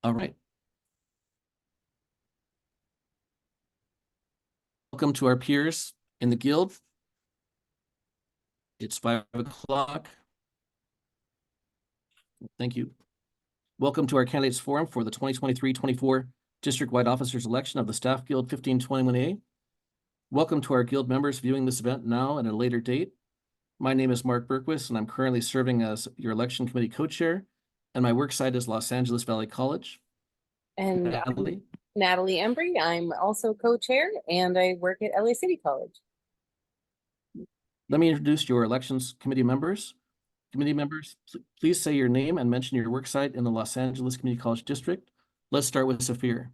All right. Welcome to our peers in the guild. It's 5 o'clock. Thank you. Welcome to our candidates forum for the 2023-24 district-wide officers election of the Staff Guild 1521A. Welcome to our guild members viewing this event now and at a later date. My name is Mark Berquist, and I'm currently serving as your election committee co-chair, and my work site is Los Angeles Valley College. And Natalie Embry. I'm also co-chair, and I work at LA City College. Let me introduce your elections committee members. Committee members, please say your name and mention your work site in the Los Angeles Community College District. Let's start with Safir.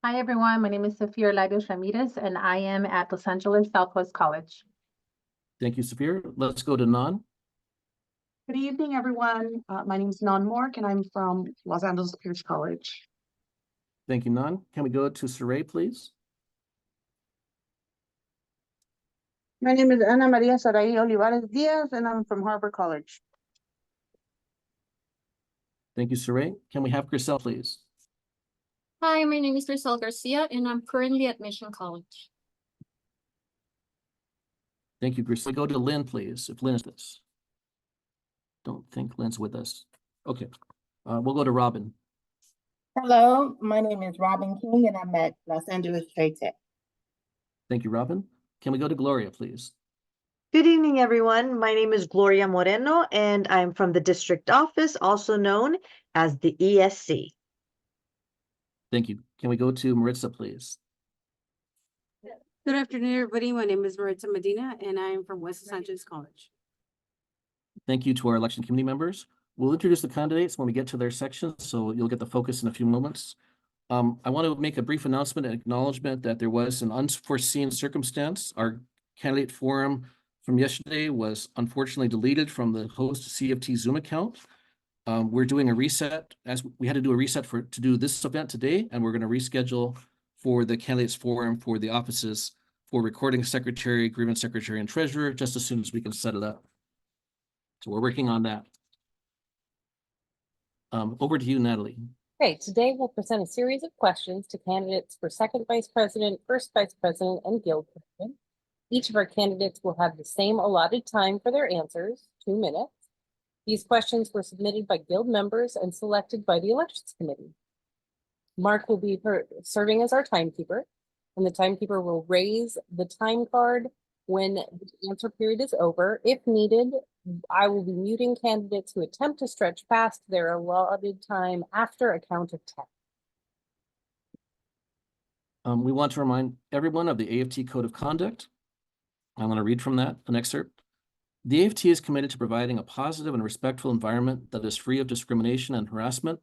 Hi, everyone. My name is Safir Lagos Ramirez, and I am at Los Angeles Southwest College. Thank you, Safir. Let's go to Nan. Good evening, everyone. My name is Nan Mork, and I'm from Los Angeles Pierce College. Thank you, Nan. Can we go to Saray, please? My name is Ana Maria Saray Olivares Diaz, and I'm from Harvard College. Thank you, Saray. Can we have Grisel, please? Hi, my name is Grisel Garcia, and I'm currently at Mission College. Thank you, Grisel. Go to Lynn, please, if Lynn is this. Don't think Lynn's with us. Okay, we'll go to Robin. Hello, my name is Robin King, and I'm at Los Angeles Trade Tech. Thank you, Robin. Can we go to Gloria, please? Good evening, everyone. My name is Gloria Moreno, and I'm from the district office, also known as the ESC. Thank you. Can we go to Maritza, please? Good afternoon, everybody. My name is Maritza Medina, and I'm from West Los Angeles College. Thank you to our election committee members. We'll introduce the candidates when we get to their sections, so you'll get the focus in a few moments. I want to make a brief announcement and acknowledgement that there was an unforeseen circumstance. Our candidate forum from yesterday was unfortunately deleted from the host CFT Zoom account. We're doing a reset, as we had to do a reset to do this event today, and we're going to reschedule for the candidates forum for the offices for recording secretary, grievance secretary, and treasurer, just as soon as we can set it up. So we're working on that. Over to you, Natalie. Okay, today we'll present a series of questions to candidates for second vice president, first vice president, and guild president. Each of our candidates will have the same allotted time for their answers, 2 minutes. These questions were submitted by guild members and selected by the elections committee. Mark will be serving as our timekeeper, and the timekeeper will raise the time card when the answer period is over. If needed, I will be muting candidates who attempt to stretch past their allotted time after a count of 10. We want to remind everyone of the AFT Code of Conduct. I'm going to read from that, an excerpt. The AFT is committed to providing a positive and respectful environment that is free of discrimination and harassment,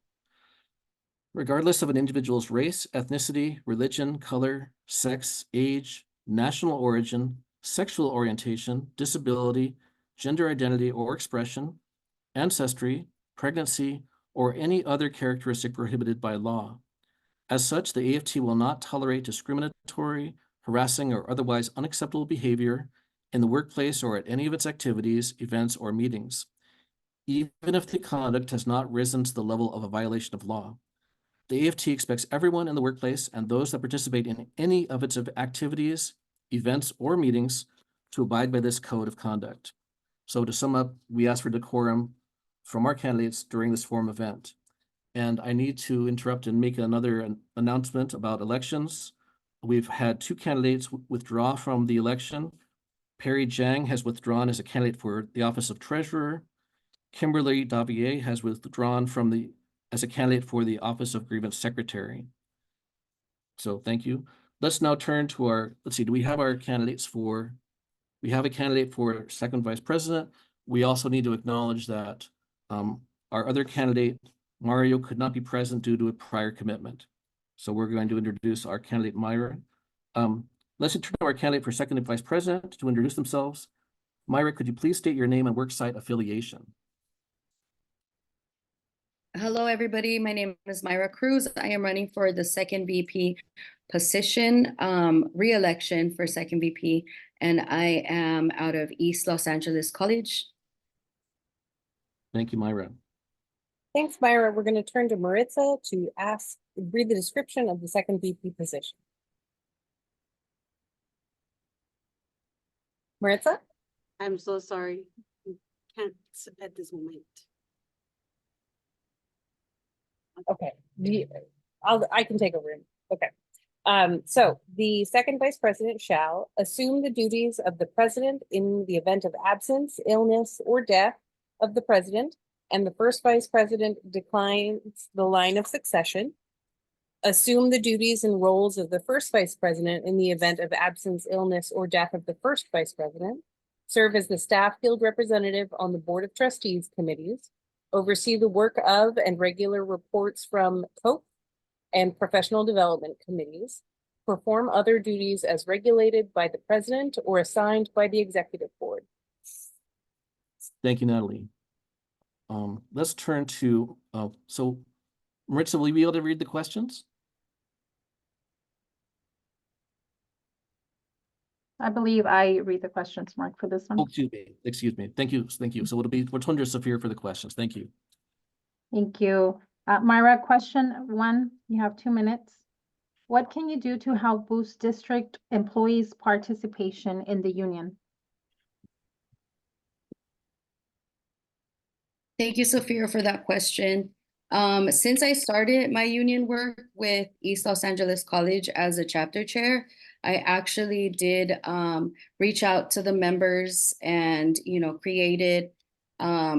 regardless of an individual's race, ethnicity, religion, color, sex, age, national origin, sexual orientation, disability, gender identity or expression, ancestry, pregnancy, or any other characteristic prohibited by law. As such, the AFT will not tolerate discriminatory, harassing, or otherwise unacceptable behavior in the workplace or at any of its activities, events, or meetings, even if the conduct has not risen to the level of a violation of law. The AFT expects everyone in the workplace and those that participate in any of its activities, events, or meetings to abide by this code of conduct. So to sum up, we ask for decorum from our candidates during this forum event. And I need to interrupt and make another announcement about elections. We've had 2 candidates withdraw from the election. Perry Jang has withdrawn as a candidate for the office of treasurer. Kimberly Davier has withdrawn from as a candidate for the office of grievance secretary. So thank you. Let's now turn to let's see, do we have our candidates we have a candidate for second vice president. We also need to acknowledge that our other candidate, Mario, could not be present due to a prior commitment. So we're going to introduce our candidate, Myra. Let's turn to our candidate for second vice president to introduce themselves. Myra, could you please state your name and worksite affiliation? Hello, everybody. My name is Myra Cruz. I am running for the second VP position, re-election for second VP, and I am out of East Los Angeles College. Thank you, Myra. Thanks, Myra. We're going to turn to Maritza to read the description of the second VP position. Maritza? I'm so sorry. Can't at this moment. Okay, I can take over. Okay. So the second vice president shall assume the duties of the president in the event of absence, illness, or death of the president, and the first vice president declines the line of succession. Assume the duties and roles of the first vice president in the event of absence, illness, or death of the first vice president. Serve as the staff field representative on the Board of Trustees committees. Oversee the work of and regular reports from COPE and professional development committees. Perform other duties as regulated by the president or assigned by the executive board. Thank you, Natalie. Let's turn to, so Maritza, will you be able to read the questions? I believe I read the questions, Mark, for this one. Oh, excuse me. Thank you. So we'll turn to Safir for the questions. Thank you. Thank you. Myra, question 1, you have 2 minutes. What can you do to help boost district employees' participation in the union? Thank you, Sophia, for that question. Since I started my union work with East Los Angeles College as a chapter chair, I actually did reach out to the members and, created a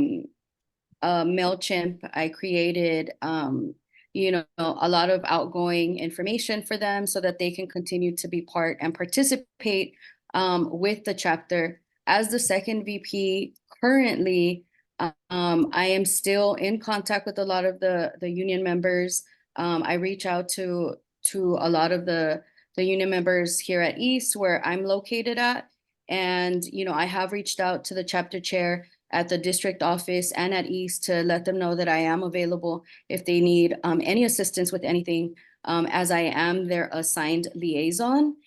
MailChimp. I created, a lot of outgoing information for them so that they can continue to be part and participate with the chapter. As the second VP currently, I am still in contact with a lot of the union members. I reach out to a lot of the union members here at East where I'm located at. And, I have reached out to the chapter chair at the district office and at East to let them know that I am available if they need any assistance with anything, as I am their assigned liaison.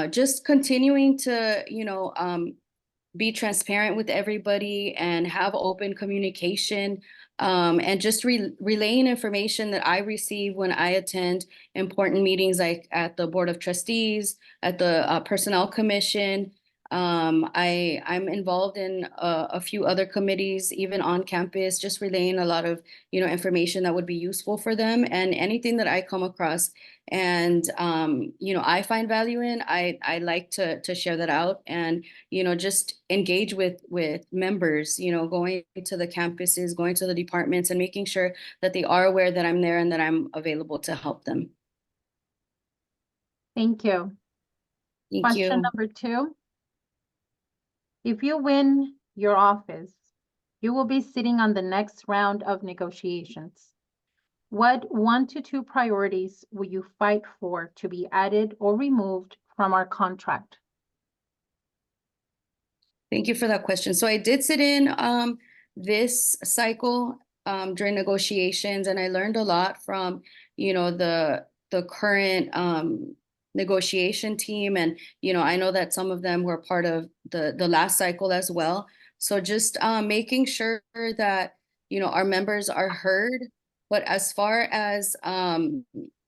Just continuing to, be transparent with everybody and have open communication, and just relaying information that I receive when I attend important meetings like at the Board of Trustees, at the Personnel Commission. I'm involved in a few other committees, even on campus, just relaying a lot of, information that would be useful for them, and anything that I come across and, I find value in, I like to share that out and, just engage with members, going to the campuses, going to the departments and making sure that they are aware that I'm there and that I'm available to help them. Thank you. Thank Question you. number 2. If you win your office, you will be sitting on the next round of negotiations. What 1 to 2 priorities will you fight for to be added or removed from our contract? Thank you for that question. So I did sit in this cycle during negotiations, and I learned a lot from, the current negotiation team. And, I know that some of them were part of the last cycle as well. So just making sure that, our members are heard. But as far as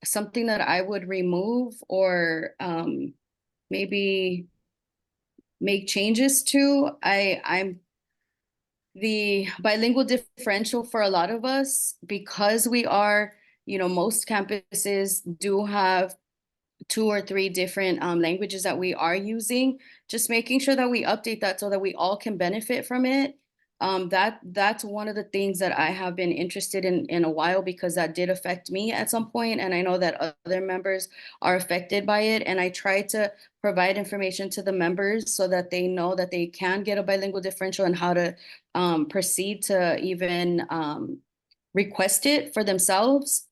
something that I would remove or maybe make changes to, I'm the bilingual differential for a lot of us, because we are, most campuses do have 2 or 3 different languages that we are using, just making sure that we update that so that we all can benefit from it. That's one of the things that I have been interested in a while, because that did affect me at some point, and I know that other members are affected by it. And I try to provide information to the members so that they know that they can get a bilingual differential and how to proceed to even request it for themselves.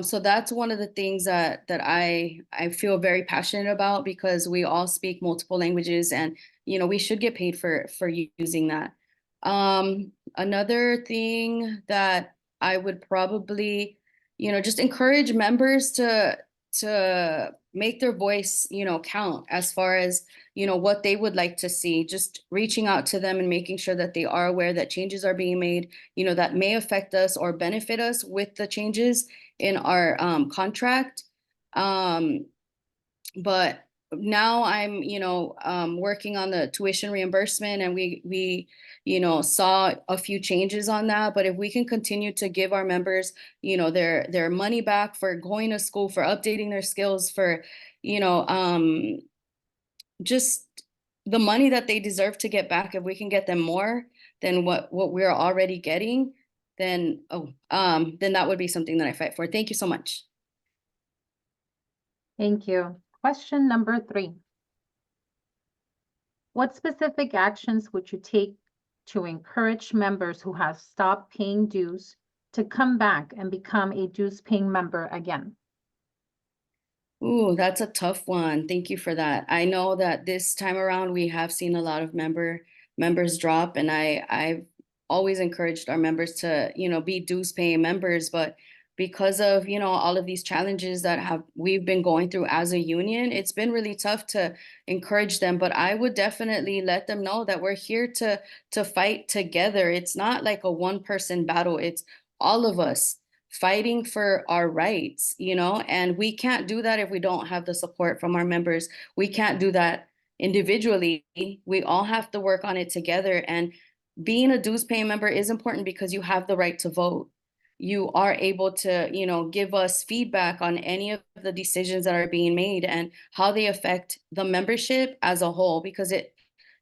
So that's one of the things that I feel very passionate about, because we all speak multiple languages, and we should get paid for using that. Another thing that I would probably, just encourage members to to make their voice, count as far as, what they would like to see, just reaching out to them and making sure that they are aware that changes are being made, that may affect us or benefit us with the changes in our contract. But now I'm, working on the tuition reimbursement, and we saw a few changes on that. But if we can continue to give our members, their money back for going to school, for updating their skills, for, just the money that they deserve to get back, if we can get them more than what we're already getting, then that would be something that I fight for. Thank you so much. Thank you. Question number 3. What specific actions would you take to encourage members who have stopped paying dues to come back and become a dues-paying member again? Ooh, that's a tough one. Thank you for that. I know that this time around we have seen a lot of members drop, and I've always encouraged our members to, be dues paying members, but because of, all of these challenges that we've been going through as a union, it's been really tough to encourage them. But I would definitely let them know that we're here to fight together. It's not like a one-person battle. It's all of us fighting for our rights, and we can't do that if we don't have the support from our members. We can't do that individually. We all have to work on it together. And being a dues paying member is important because you have the right to vote. You are able to, give us feedback on any of the decisions that are being made and how they affect the membership as a whole, because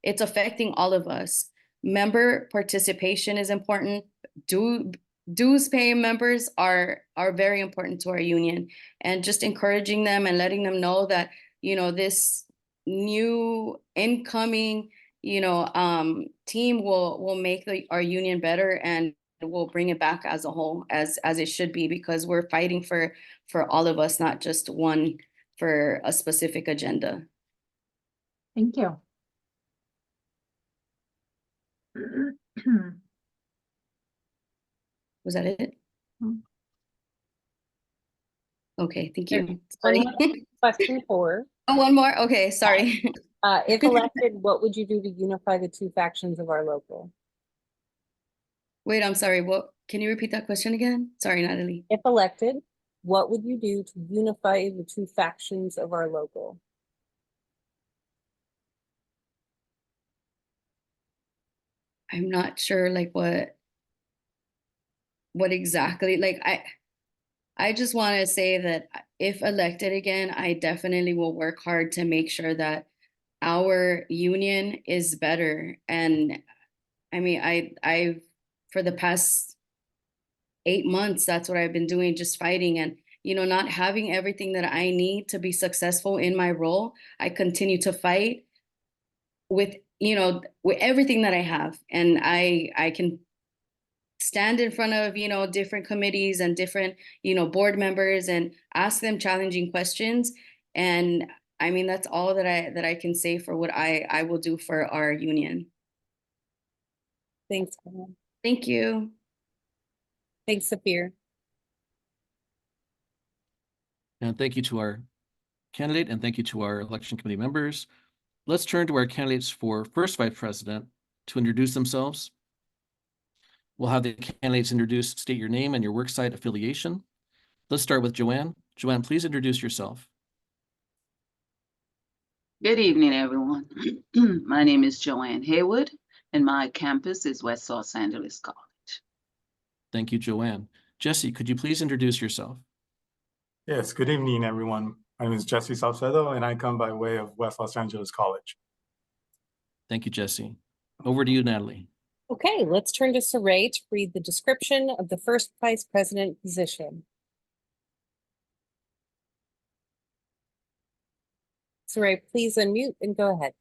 it's affecting all of us. Member participation is important. Dues paying members are very important to our union, and just encouraging them and letting them know that, this new incoming, team will make our union better, and we'll bring it back as a whole, as it should be, because we're fighting for all of us, not just one for a specific agenda. Thank you. Was that it? Mm. Okay, thank Sure. you. Sorry. Question 4. Oh, one more? Okay, sorry. If elected, what would you do to unify the two factions of our local? Wait, I'm sorry. What? Can you repeat that question again? Sorry, Natalie. If elected, what would you do to unify the two factions of our local? I'm not sure like what exactly, like I just want to say that if elected again, I definitely will work hard to make sure that our union is better. And I mean, I've for the past 8 months, that's what I've been doing, just fighting and, not having everything that I need to be successful in my role. I continue to fight with, with everything that I have. And I can stand in front of, different committees and different, board members and ask them challenging questions. And I mean, that's all that I can say for what I will do for our union. Thanks, Carmen. Thank you. Thanks, Saphir. And thank you to our candidate, and thank you to our election committee members. Let's turn to our candidates for first vice president to introduce themselves. We'll have the candidates introduce, state your name and your worksite affiliation. Let's start with Joanne. Joanne, please introduce yourself. Good evening, everyone. My name is Joanne Haywood, and my campus is West Los Angeles College. Thank you, Joanne. Jesse, could you please introduce yourself? Yes, good evening, everyone. My name is Jesse Salcedo, and I come by way of West Los Angeles College. Thank you, Jesse. Over to you, Natalie. Okay, let's turn to Saray to read the description of the first vice president position. Saray, please unmute and go ahead.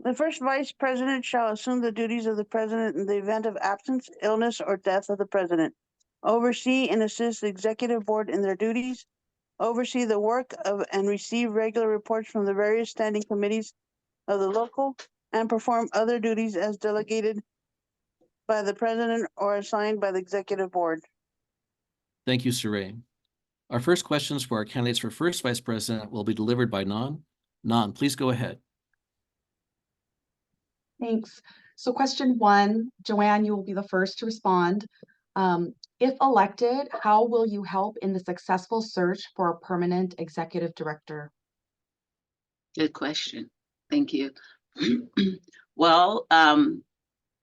The first vice president shall assume the duties of the president in the event of absence, illness, or death of the president. Oversee and assist the executive board in their duties. Oversee the work of and receive regular reports from the various standing committees of the local, and perform other duties as delegated by the president or assigned by the executive board. Thank you, Saray. Our first questions for our candidates for first vice president will be delivered by Nan. Nan, please go ahead. Thanks. So question one, Joanne, you will be the first to respond. If elected, how will you help in the successful search for a permanent executive director? Good question. Thank you. Well,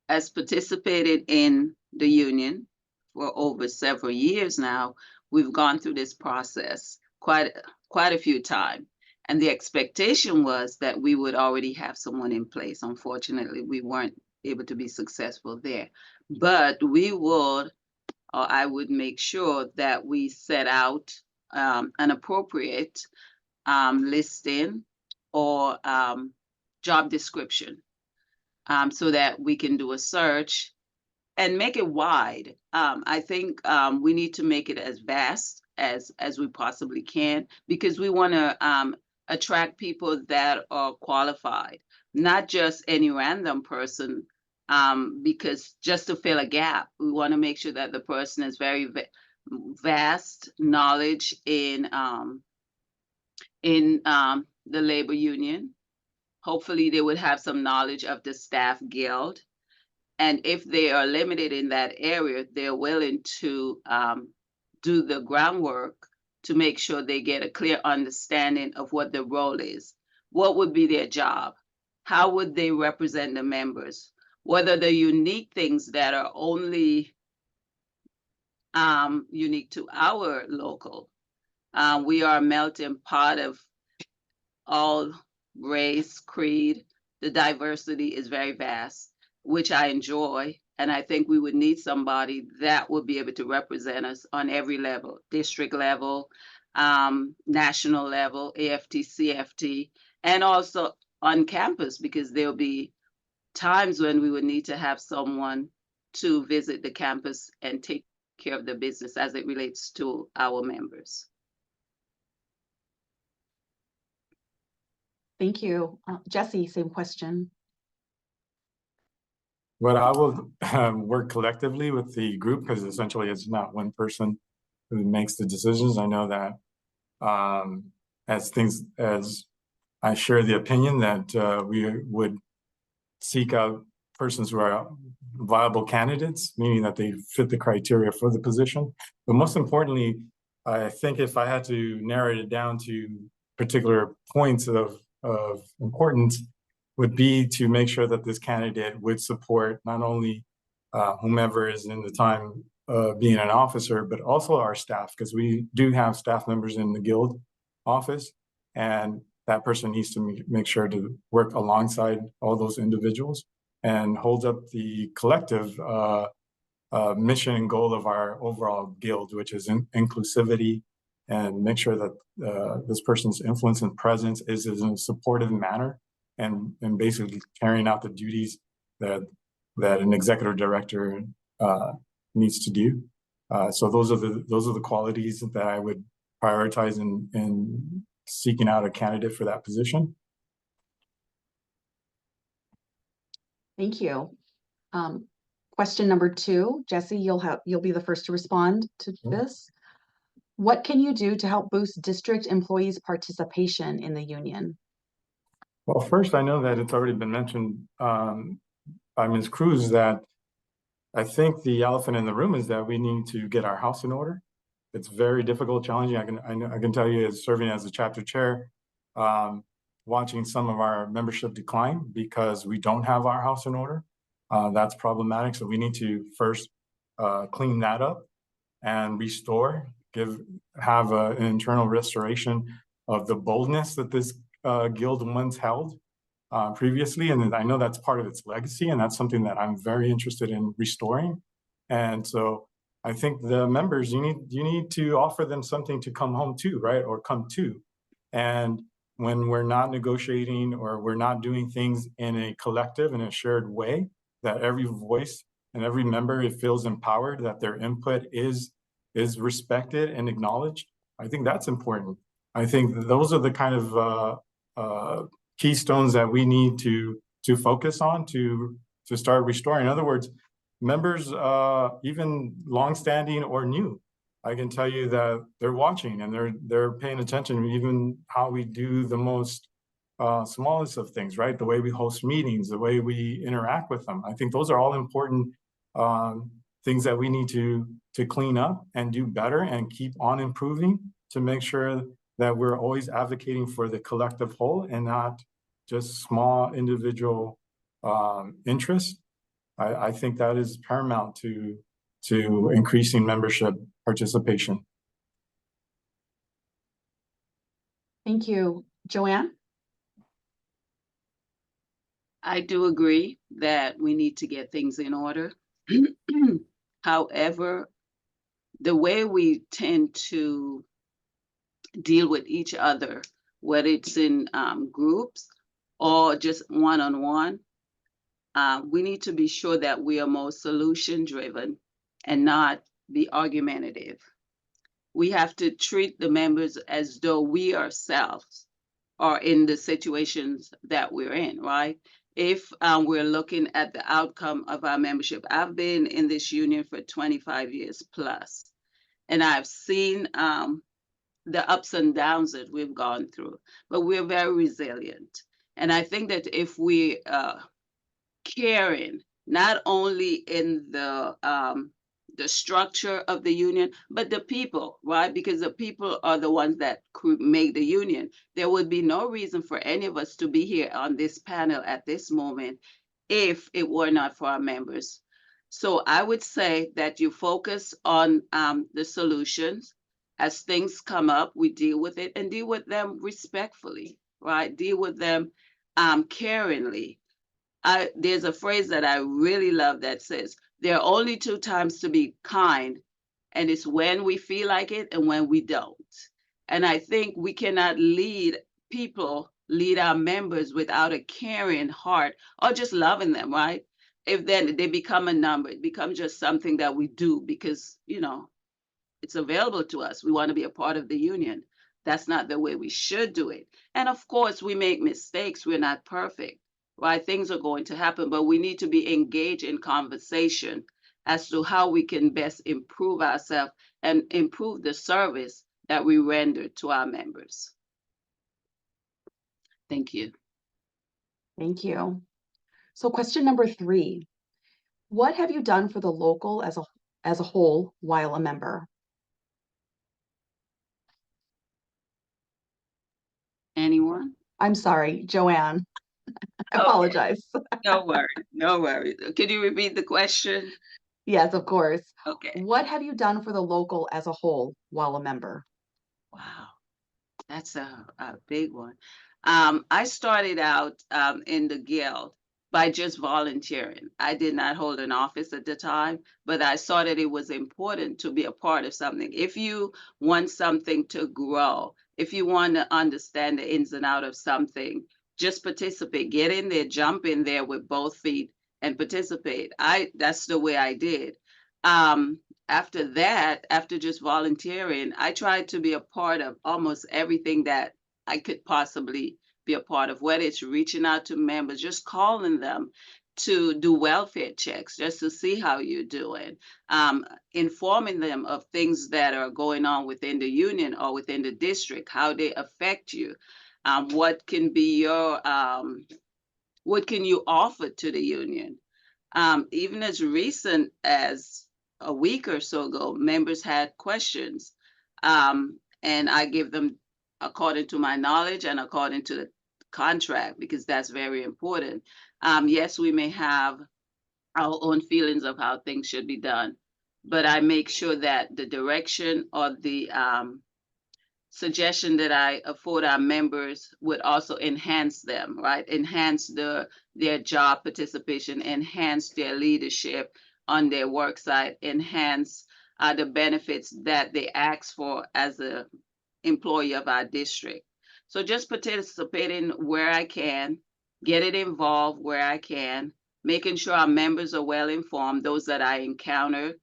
as participated in the union for over several years now, we've gone through this process quite a few times. And the expectation was that we would already have someone in place. Unfortunately, we weren't able to be successful there. But we would, or I would make sure that we set out an appropriate listing or job description so that we can do a search and make it wide. I think we need to make it as vast as we possibly can, because we want to attract people that are qualified, not just any random person, because just to fill a gap. We want to make sure that the person has very vast knowledge in the labor union. Hopefully they would have some knowledge of the staff guild. And if they are limited in that area, they're willing to do the groundwork to make sure they get a clear understanding of what the role is. What would be their job? How would they represent the members? What are the unique things that are only unique to our local? We are a melting pot of all race, creed. The diversity is very vast, which I enjoy. And I think we would need somebody that would be able to represent us on every level, district level, national level, AFT, CFT, and also on campus, because there'll be times when we would need to have someone to visit the campus and take care of the business as it relates to our members. Thank you. Jesse, same question. But I will work collectively with the group, because essentially it's not one person who makes the decisions. I know that as I share the opinion that we would seek out persons who are viable candidates, meaning that they fit the criteria for the position. But most importantly, I think if I had to narrow it down to particular points of importance, would be to make sure that this candidate would support not only whomever is in the time being an officer, but also our staff, because we do have staff members in the guild office, and that person needs to make sure to work alongside all those individuals and hold up the collective mission and goal of our overall guild, which is inclusivity, and make sure that this person's influence and presence is in a supportive manner, and basically carrying out the duties that an executive director needs to do. So those are the qualities that I would prioritize in seeking out a candidate for that position. Thank you. Question number two, Jesse, you'll be the first to respond to this. What can you do to help boost district employees' participation in the union? Well, first, I know that it's already been mentioned by Ms. Cruz that I think the elephant in the room is that we need to get our house in order. It's very difficult, challenging. I can tell you, as serving as the chapter chair, watching some of our membership decline because we don't have our house in order. That's problematic. So we need to first clean that up and restore, have an internal restoration of the boldness that this guild once held previously. And I know that's part of its legacy, and that's something that I'm very interested in restoring. And so I think the members, you need to offer them something to come home to, right? Or come to. And when we're not negotiating or we're not doing things in a collective, in a shared way, that every voice and every member, it feels empowered, that their input is respected and acknowledged. I think that's important. I think those are the kind of keystones that we need to focus on to start restoring. In other words, members, even longstanding or new, I can tell you that they're watching and they're paying attention, even how we do the most smallest of things, right? The way we host meetings, the way we interact with them. I think those are all important things that we need to clean up and do better and keep on improving to make sure that we're always advocating for the collective whole and not just small individual interests. I think that is paramount to increasing membership participation. Thank you. Joanne? I do agree that we need to get things in order. However, the way we tend to deal with each other, whether it's in groups or just one-on-one, we need to be sure that we are more solution-driven and not be argumentative. We have to treat the members as though we ourselves are in the situations that we're in, right? If we're looking at the outcome of our membership, I've been in this union for 25 years plus, and I've seen the ups and downs that we've gone through, but we're very resilient. And I think that if we caring, not only in the structure of the union, but the people, right? Because the people are the ones that make the union. There would be no reason for any of us to be here on this panel at this moment if it were not for our members. So I would say that you focus on the solutions. As things come up, we deal with it and deal with them respectfully, right? Deal with them caringly. There's a phrase that I really love that says, there are only two times to be kind, and it's when we feel like it and when we don't. And I think we cannot lead our members without a caring heart or just loving them, right? If then they become a number, it becomes just something that we do because, it's available to us. We want to be a part of the union. That's not the way we should do it. And of course, we make mistakes. We're not perfect, right? Things are going to happen, but we need to be engaged in conversation as to how we can best improve ourselves and improve the service that we render to our members. Thank you. Thank you. So question number 3, what have you done for the local as a whole while a member? Anyone? I'm sorry, Joanne. I Okay. apologize. No worries, no worries. Could you repeat the question? Yes, of course. Okay. What have you done for the local as a whole while a member? Wow, that's a big one. I started out in the Guild by just volunteering. I did not hold an office at the time, but I saw that it was important to be a part of something. If you want something to grow, if you want to understand the ins and outs of something, just participate. Get in there, jump in there with both feet and participate. That's the way I did. After that, after just volunteering, I tried to be a part of almost everything that I could possibly be a part of, whether it's reaching out to members, just calling them to do welfare checks, just to see how you're doing, informing them of things that are going on within the union or within the district, how they affect you, what can be what can you offer to the union? Even as recent as a week or so ago, members had questions, and I give them according to my knowledge and according to the contract, because that's very important. Yes, we may have our own feelings of how things should be done, but I make sure that the direction or the suggestion that I afford our members would also enhance them, right? Enhance their job participation, enhance their leadership on their work site, enhance the benefits that they ask for as a employee of our district. So just participating where I can, get it involved where I can, making sure our members are well informed, those that I encounter,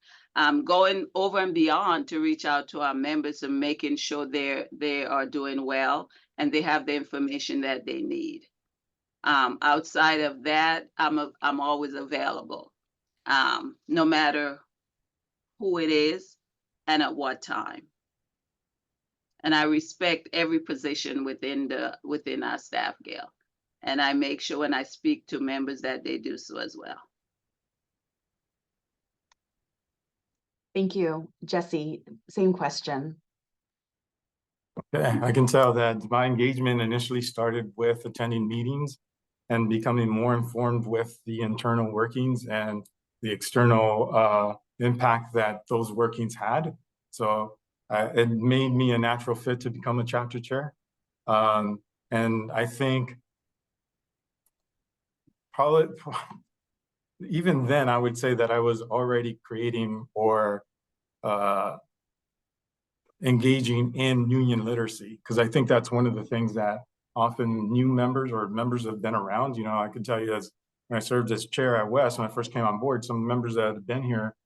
going over and beyond to reach out to our members and making sure they are doing well and they have the information that they need. Outside of that, I'm always available, no matter who it is. and at what time. And I respect every position within our staff, Gail. And I make sure when I speak to members that they do so as well. Thank you. Jesse, same question. Okay, I can tell that my engagement initially started with attending meetings and becoming more informed with the internal workings and the external impact that those workings had. So it made me a natural fit to become a chapter chair. And I think probably even then, I would say that I was already creating or engaging in union literacy, because I think that's one of the things that often new members or members have been around. You know, I can tell you as when I served as chair at West, when I first came on board, some members that had been here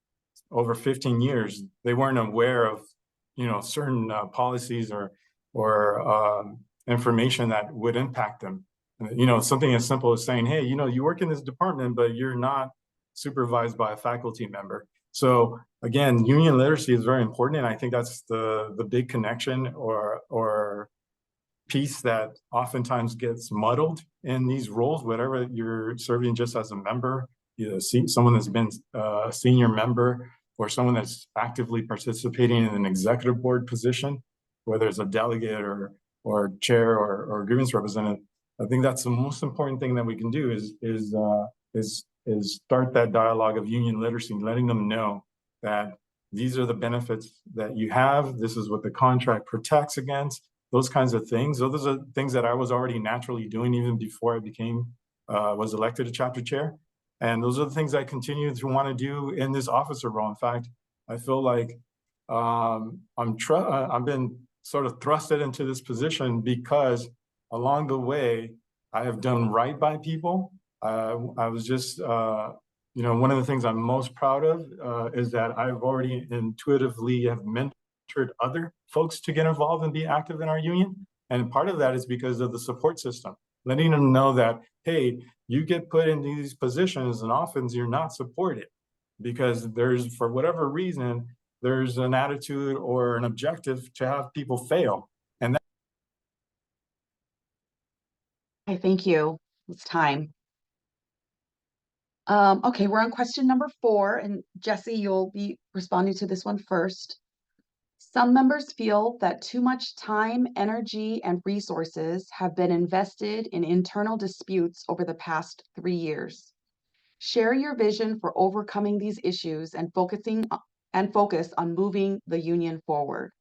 over 15 years, they weren't aware of, you know, certain policies or information that would impact them. You know, something as simple as saying, hey, you know, you work in this department, but you're not supervised by a faculty member. So again, union literacy is very important. And I think that's the big connection or piece that oftentimes gets muddled in these roles, whatever you're serving just as a member, either someone that's been a senior member or someone that's actively participating in an executive board position, whether it's a delegate or chair or grievance representative. I think that's the most important thing that we can do is start that dialogue of union literacy, letting them know that these are the benefits that you have. This is what the contract protects against, those kinds of things. So those are things that I was already naturally doing even before I was elected a chapter chair. And those are the things I continue to want to do in this officer role. In fact, I feel like I've been sort of thrusted into this position because along the way, I have done right by people. I was just, you know, one of the things I'm most proud of is that I've already intuitively have mentored other folks to get involved and be active in our union. And part of that is because of the support system, letting them know that, hey, you get put in these positions and often you're not supported because there's, for whatever reason, there's an attitude or an objective to have people fail. And that. Okay, thank you. It's time. Okay, we're on question number 4, and Jesse, you'll be responding to this one first. Some members feel that too much time, energy, and resources have been invested in internal disputes over the past 3 years. Share your vision for overcoming these issues and focus on moving the union forward.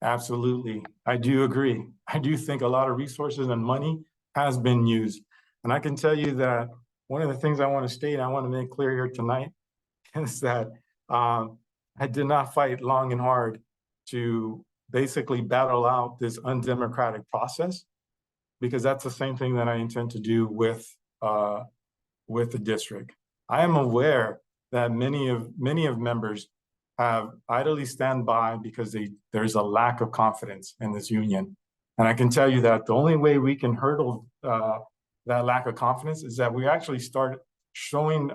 Absolutely. I do agree. I do think a lot of resources and money has been used. And I can tell you that one of the things I want to state, I want to make clear here tonight, is that I did not fight long and hard to basically battle out this undemocratic process, because that's the same thing that I intend to do with the district. I am aware that many of members have idly stand by because there's a lack of confidence in this union. And I can tell you that the only way we can hurdle that lack of confidence is that we actually start showing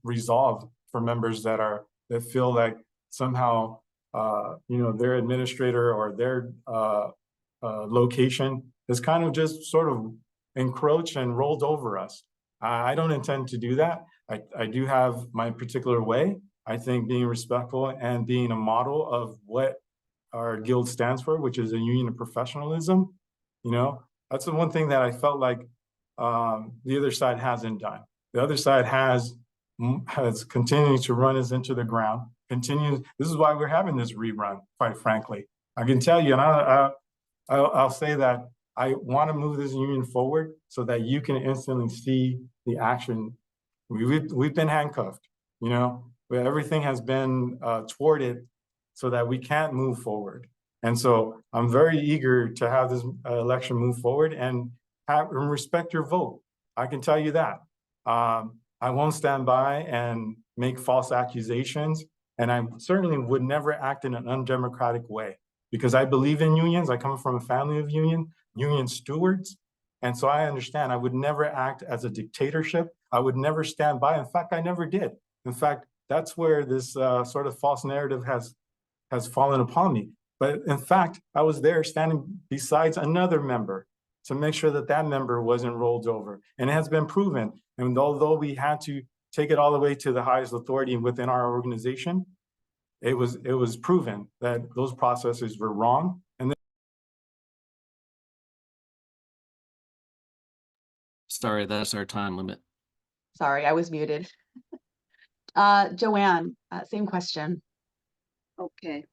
resolve for members that feel like somehow you know, their administrator or their location is kind of just sort of encroached and rolled over us. I don't intend to do that. I do have my particular way. I think being respectful and being a model of what our guild stands for, which is a union of professionalism, you know, that's the one thing that I felt like the other side hasn't done. The other side has continued to run us into the ground. This is why we're having this rerun, quite frankly. I can tell you, and I'll say that I want to move this union forward so that you can instantly see the action. We've been handcuffed, you know, where everything has been thwarted so that we can't move forward. And so I'm very eager to have this election move forward and respect your vote. I can tell you that. I won't stand by and make false accusations. And I certainly would never act in an undemocratic way because I believe in unions. I come from a family of union stewards. And so I understand I would never act as a dictatorship. I would never stand by. In fact, I never did. In fact, that's where this sort of false narrative has has fallen upon me. But in fact, I was there standing besides another member to make sure that that member wasn't rolled over. And it has been proven. And although we had to take it all the way to the highest authority within our organization, it was proven that those processes were wrong. And Sorry, that's our time limit. Sorry, I was muted. Joanne, same question. Okay.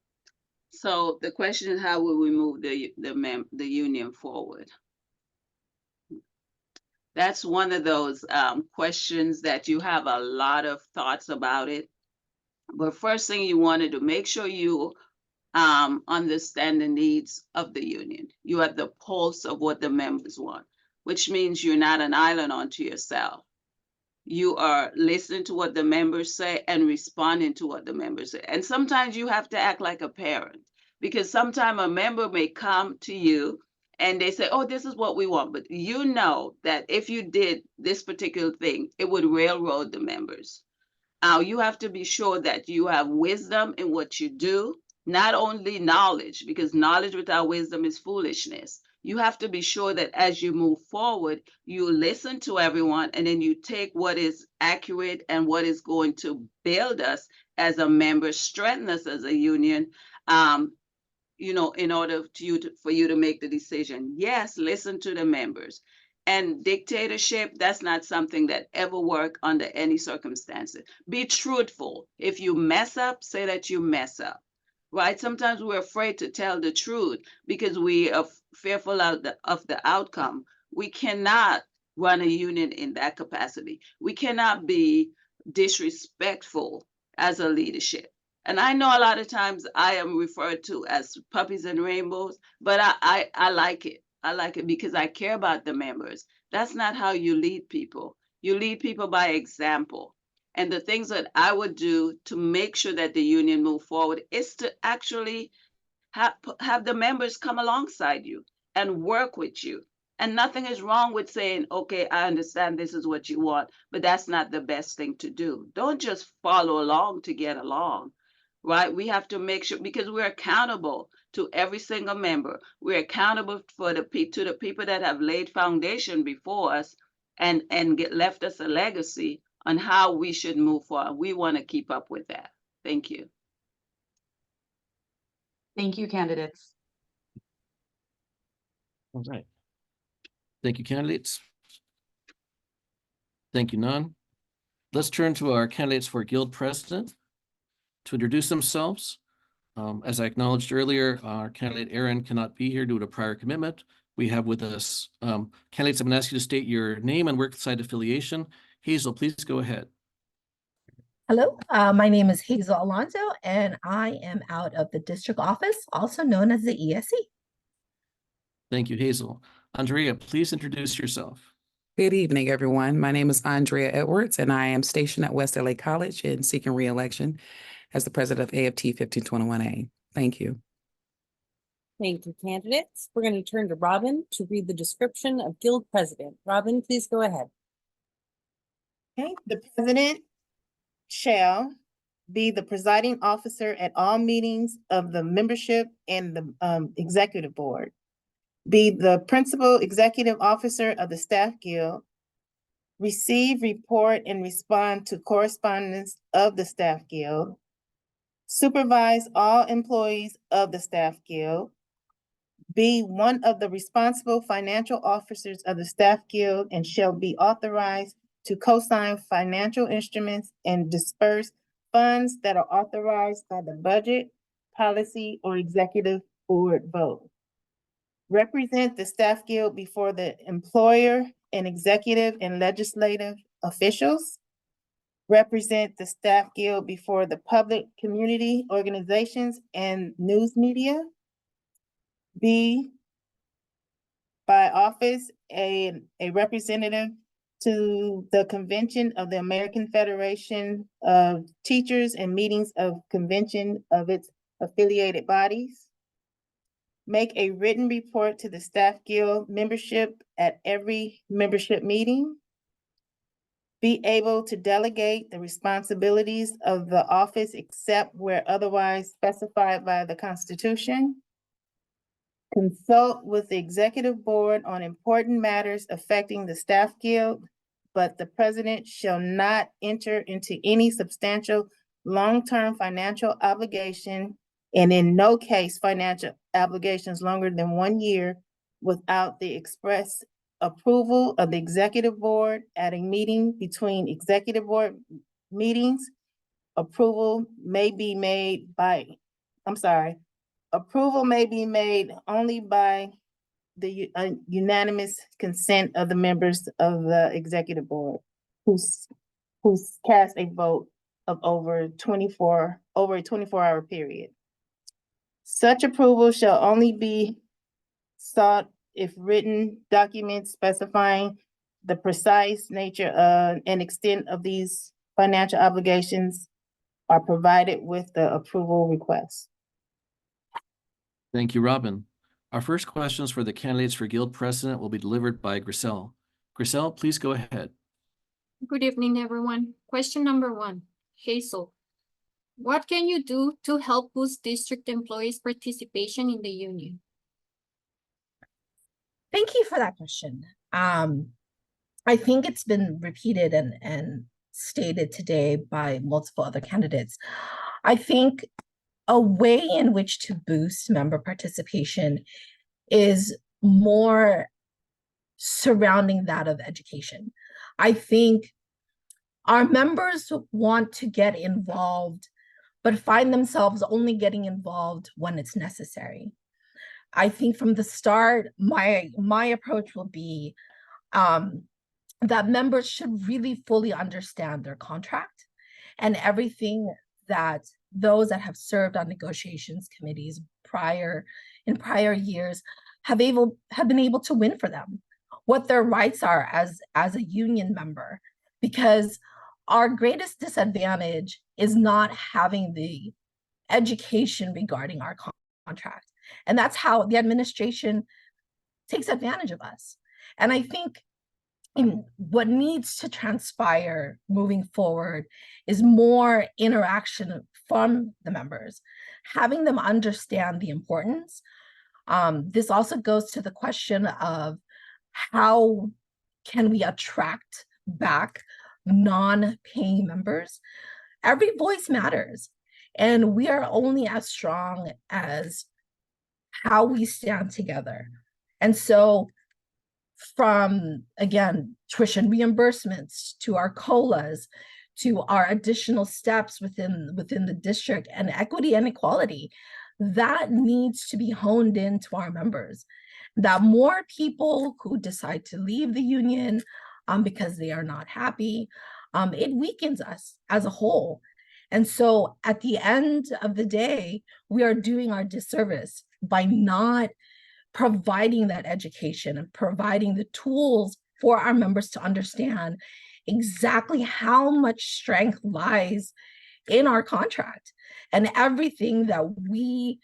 So the question is, how will we move the union forward? That's one of those questions that you have a lot of thoughts about it. But first thing you want to do, make sure you understand the needs of the union. You have the pulse of what the members want, which means you're not an island unto yourself. You are listening to what the members say and responding to what the members say. And sometimes you have to act like a parent, because sometimes a member may come to you and they say, oh, this is what we want. But you know that if you did this particular thing, it would railroad the members. You have to be sure that you have wisdom in what you do, not only knowledge, because knowledge without wisdom is foolishness. You have to be sure that as you move forward, you listen to everyone and then you take what is accurate and what is going to build us as a member, strengthen us as a union, in order for you to make the decision. Yes, listen to the members. And dictatorship, that's not something that ever work under any circumstances. Be truthful. If you mess up, say that you mess up, right? Sometimes we're afraid to tell the truth because we are fearful of the outcome. We cannot run a union in that capacity. We cannot be disrespectful as a leadership. And I know a lot of times I am referred to as puppies and rainbows, but I like it. I like it because I care about the members. That's not how you lead people. You lead people by example. And the things that I would do to make sure that the union move forward is to actually have the members come alongside you and work with you. And nothing is wrong with saying, okay, I understand this is what you want, but that's not the best thing to do. Don't just follow along to get along, right? We have to make sure, because we're accountable to every single member. We're accountable to the people that have laid foundation before us and left us a legacy on how we should move forward. We want to keep up with that. Thank you. Thank you, candidates. All right. Thank you, candidates. Thank you, none. Let's turn to our candidates for guild president to introduce themselves. As I acknowledged earlier, our candidate Aaron cannot be here due to prior commitment. We have with us candidates. I'm going to ask you to state your name and worksite affiliation. Hazel, please go ahead. Hello, my name is Hazel Alonso, and I am out of the district office, also known as the ESC. Thank you, Hazel. Andrea, please introduce yourself. Good evening, everyone. My name is Andrea Edwards, and I am stationed at West LA College and seeking re-election as the president of AFT 1521A. Thank you. Thank you, candidates. We're going to turn to Robin to read the description of guild president. Robin, please go ahead. Okay, the president shall be the presiding officer at all meetings of the membership and the executive board, be the principal executive officer of the staff guild, receive, report, and respond to correspondence of the staff guild, supervise all employees of the staff guild, be one of the responsible financial officers of the staff guild and shall be authorized to co-sign financial instruments and disperse funds that are authorized by the budget, policy, or executive board vote. Represent the staff guild before the employer and executive and legislative officials. Represent the staff guild before the public, community organizations, and news media. Be by office a representative to the convention of the American Federation of Teachers and meetings of convention of its affiliated bodies. Make a written report to the staff guild membership at every membership meeting. be able to delegate the responsibilities of the office except where otherwise specified by the Constitution, consult with the executive board on important matters affecting the staff guild, but the president shall not enter into any substantial long-term financial obligation, and in no case financial obligations longer than 1 year without the express approval of the executive board at a meeting between executive board meetings. Approval may be made only by the unanimous consent of the members of the executive board who's cast a vote of over a 24-hour period. Such approval shall only be sought if written documents specifying the precise nature and extent of these financial obligations are provided with the approval request. Thank you, Robin. Our first questions for the candidates for guild president will be delivered by Griselle. Griselle, please go ahead. Good evening, everyone. Question number 1, Hazel. What can you do to help boost district employees' participation in the union? Thank you for that question. I think it's been repeated and stated today by multiple other candidates. I think a way in which to boost member participation is more surrounding that of education. I think our members want to get involved, but find themselves only getting involved when it's necessary. I think from the start, my approach will be that members should really fully understand their contract and everything that those that have served on negotiations committees in prior years have been able to win for them, what their rights are as a union member, because our greatest disadvantage is not having the education regarding our contract. And that's how the administration takes advantage of us. And I think what needs to transpire moving forward is more interaction from the members, having them understand the importance. This also goes to the question of how can we attract back non-paying members? Every voice matters, and we are only as strong as how we stand together. And so from, again, tuition reimbursements to our COLAs, to our additional steps within the district and equity and equality, that needs to be honed into our members. That more people who decide to leave the union because they are not happy, it weakens us as a whole. And so at the end of the day, we are doing our disservice by not providing that education and providing the tools for our members to understand exactly how much strength lies in our contract and everything that we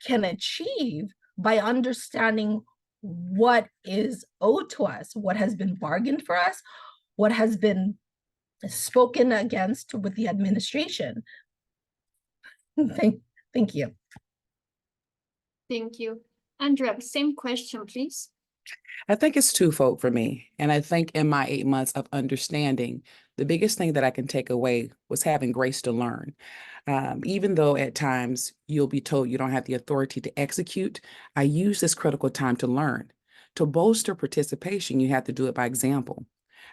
can achieve by understanding what is owed to us, what has been bargained for us, what has been spoken against with the administration. Thank you. Thank you. Andrea, same question, please. I think it's twofold for me. And I think in my 8 months of understanding, the biggest thing that I can take away was having grace to learn. Even though at times you'll be told you don't have the authority to execute, I use this critical time to learn. To bolster participation, you have to do it by example.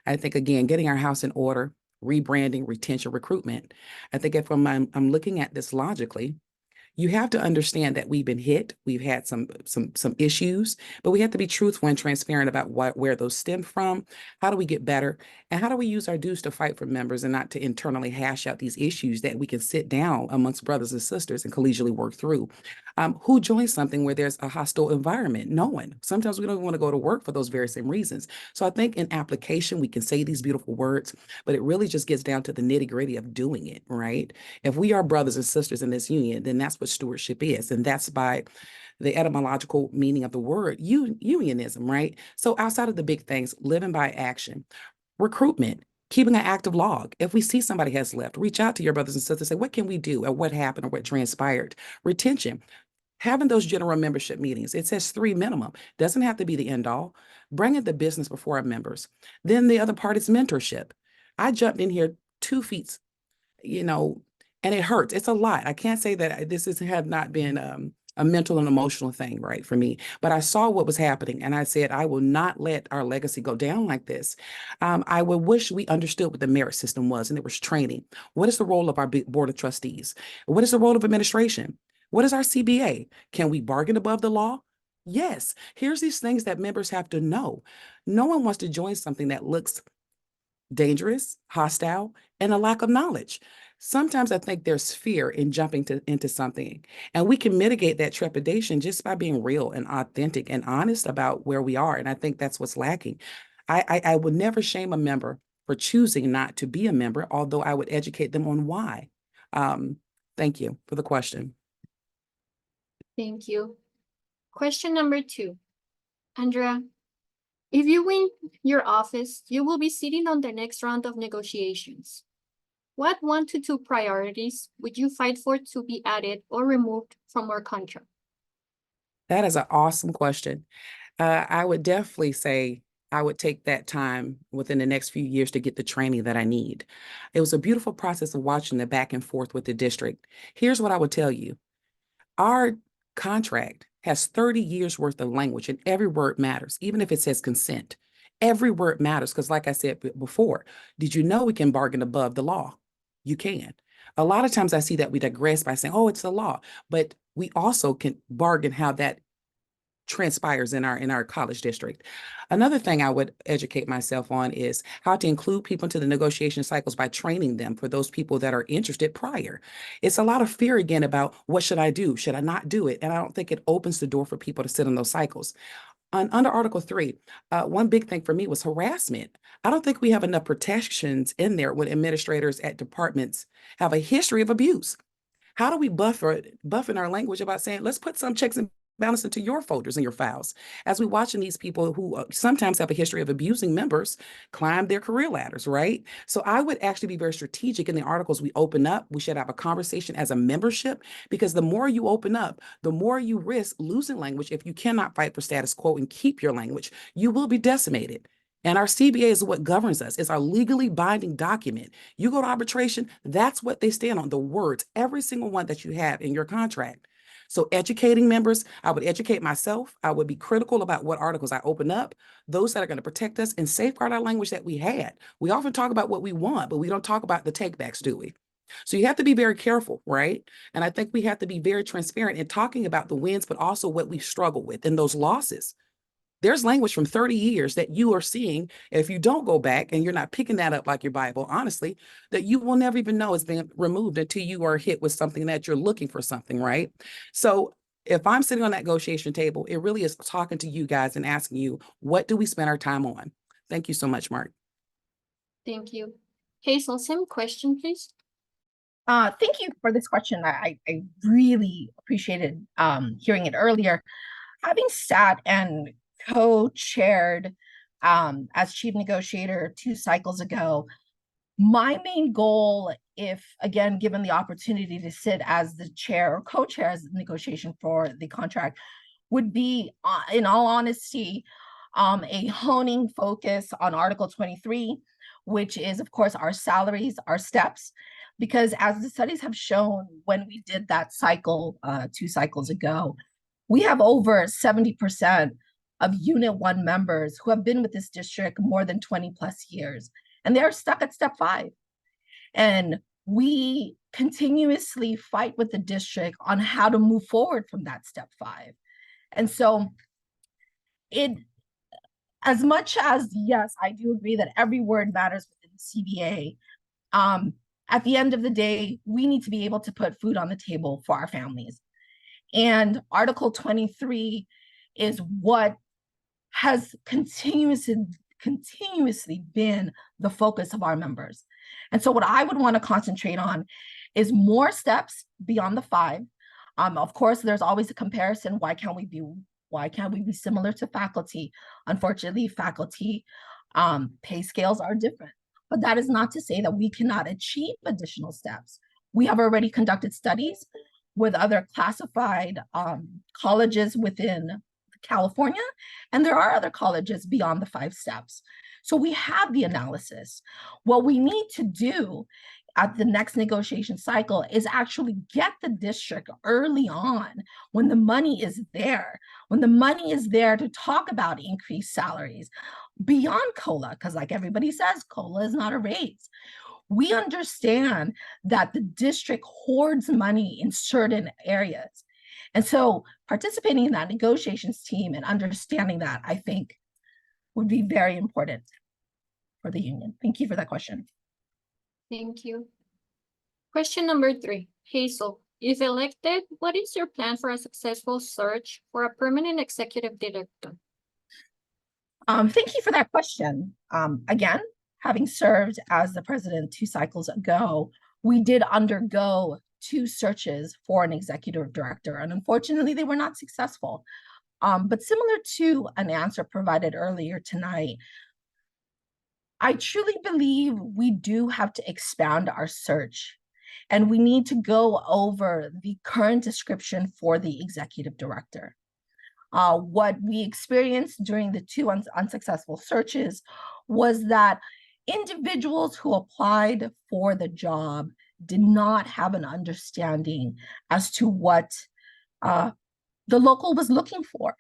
I think, again, getting our house in order, rebranding, retention, recruitment. I think if I'm looking at this logically, you have to understand that we've been hit. We've had some issues, but we have to be truthful and transparent about where those stem from. How do we get better? And how do we use our dues to fight for members and not to internally hash out these issues that we can sit down amongst brothers and sisters and collegially work through? Who joins something where there's a hostile environment? No one. Sometimes we don't want to go to work for those very same reasons. So I think in application, we can say these beautiful words, but it really just gets down to the nitty gritty of doing it, right? If we are brothers and sisters in this union, then that's what stewardship is. And that's by the etymological meaning of the word unionism, right? So outside of the big things, living by action, recruitment. Keeping an active log. If we see somebody has left, reach out to your brothers and sisters, say, what can we do, or what happened, or what transpired? Retention. Having those general membership meetings, it says 3 minimum, doesn't have to be the end all. Bringing the business before our members. Then the other part is mentorship. I jumped in here 2 feet, and it hurts. It's a lot. I can't say that have not been a mental and emotional thing, right, for me. But I saw what was happening, and I said, I will not let our legacy go down like this. I would wish we understood what the merit system was, and it was training. What is the role of our board of trustees? What is the role of administration? What is our CBA? Can we bargain above the law? Yes. Here's these things that members have to know. No one wants to join something that looks dangerous, hostile, and a lack of knowledge. Sometimes I think there's fear in jumping into something, and we can mitigate that trepidation just by being real and authentic and honest about where we are. And I think that's what's lacking. I would never shame a member for choosing not to be a member, although I would educate them on why. Thank you for the question. Thank you. Question number 2. Andrea, if you win your office, you will be sitting on the next round of negotiations. What 1 to 2 priorities would you fight for to be added or removed from our contract? That is an awesome question. I would definitely say I would take that time within the next few years to get the training that I need. It was a beautiful process of watching the back and forth with the district. Here's what I would tell you. Our contract has 30 years worth of language, and every word matters, even if it says consent. Every word matters, because like I said before, did you know we can bargain above the law? You can. A lot of times I see that we digress by saying, oh, it's the law, but we also can bargain how that transpires in our college district. Another thing I would educate myself on is how to include people into the negotiation cycles by training them for those people that are interested prior. It's a lot of fear again about what should I do? Should I not do it? And I don't think it opens the door for people to sit in those cycles. Under Article 3, one big thing for me was harassment. I don't think we have enough protections in there when administrators at departments have a history of abuse. How do we buffer in our language about saying, let's put some checks and balance into your folders and your files, as we watching these people who sometimes have a history of abusing members climb their career ladders, right? So I would actually be very strategic in the articles we open up. We should have a conversation as a membership, because the more you open up, the more you risk losing language. If you cannot fight for status quo and keep your language, you will be decimated. And our CBA is what governs us. It's our legally binding document. You go to arbitration, that's what they stand on, the words, every single one that you have in your contract. So educating members, I would educate myself. I would be critical about what articles I open up, those that are going to protect us and safeguard our language that we had. We often talk about what we want, but we don't talk about the takebacks, do we? So you have to be very careful, right? And I think we have to be very transparent in talking about the wins, but also what we struggle with and those losses. There's language from 30 years that you are seeing, if you don't go back and you're not picking that up like your Bible, honestly, that you will never even know is being removed until you are hit with something that you're looking for something, right? So if I'm sitting on that negotiation table, it really is talking to you guys and asking you, what do we spend our time on? Thank you so much, Mark. Thank you. Hazel, same question, please. Thank you for this question. I really appreciated hearing it earlier. Having sat and co-chaired as chief negotiator 2 cycles ago, my main goal, if again given the opportunity to sit as the chair or co-chair as the negotiation for the contract, would be, in all honesty, a honing focus on Article 23, which is, of course, our salaries, our steps, because as the studies have shown, when we did that cycle 2 cycles ago, we have over 70% of Unit 1 members who have been with this district more than 20 plus years, and they are stuck at step 5. And we continuously fight with the district on how to move forward from that step 5. And so as much as, yes, I do agree that every word matters within the CBA, at the end of the day, we need to be able to put food on the table for our families. And Article 23 is what has continuously been the focus of our members. And so what I would want to concentrate on is more steps beyond the 5. Of course, there's always a comparison. Why can't we be similar to faculty? Unfortunately, faculty pay scales are different. But that is not to say that we cannot achieve additional steps. We have already conducted studies with other classified colleges within California, and there are other colleges beyond the 5 steps. So we have the analysis. What we need to do at the next negotiation cycle is actually get the district early on when the money is there, to talk about increased salaries beyond COLA, because like everybody says, COLA is not a raise. We understand that the district hoards money in certain areas. And so participating in that negotiations team and understanding that, I think, would be very important for the union. Thank you for that question. Thank you. Question number 3, Hazel. If elected, what is your plan for a successful search for a permanent executive director? Thank you for that question. Again, having served as the president 2 cycles ago, we did undergo 2 searches for an executive director, and unfortunately, they were not successful. But similar to an answer provided earlier tonight, I truly believe we do have to expand our search, and we need to go over the current description for the executive director. What we experienced during the 2 unsuccessful searches was that individuals who applied for the job did not have an understanding as to what the local was looking for.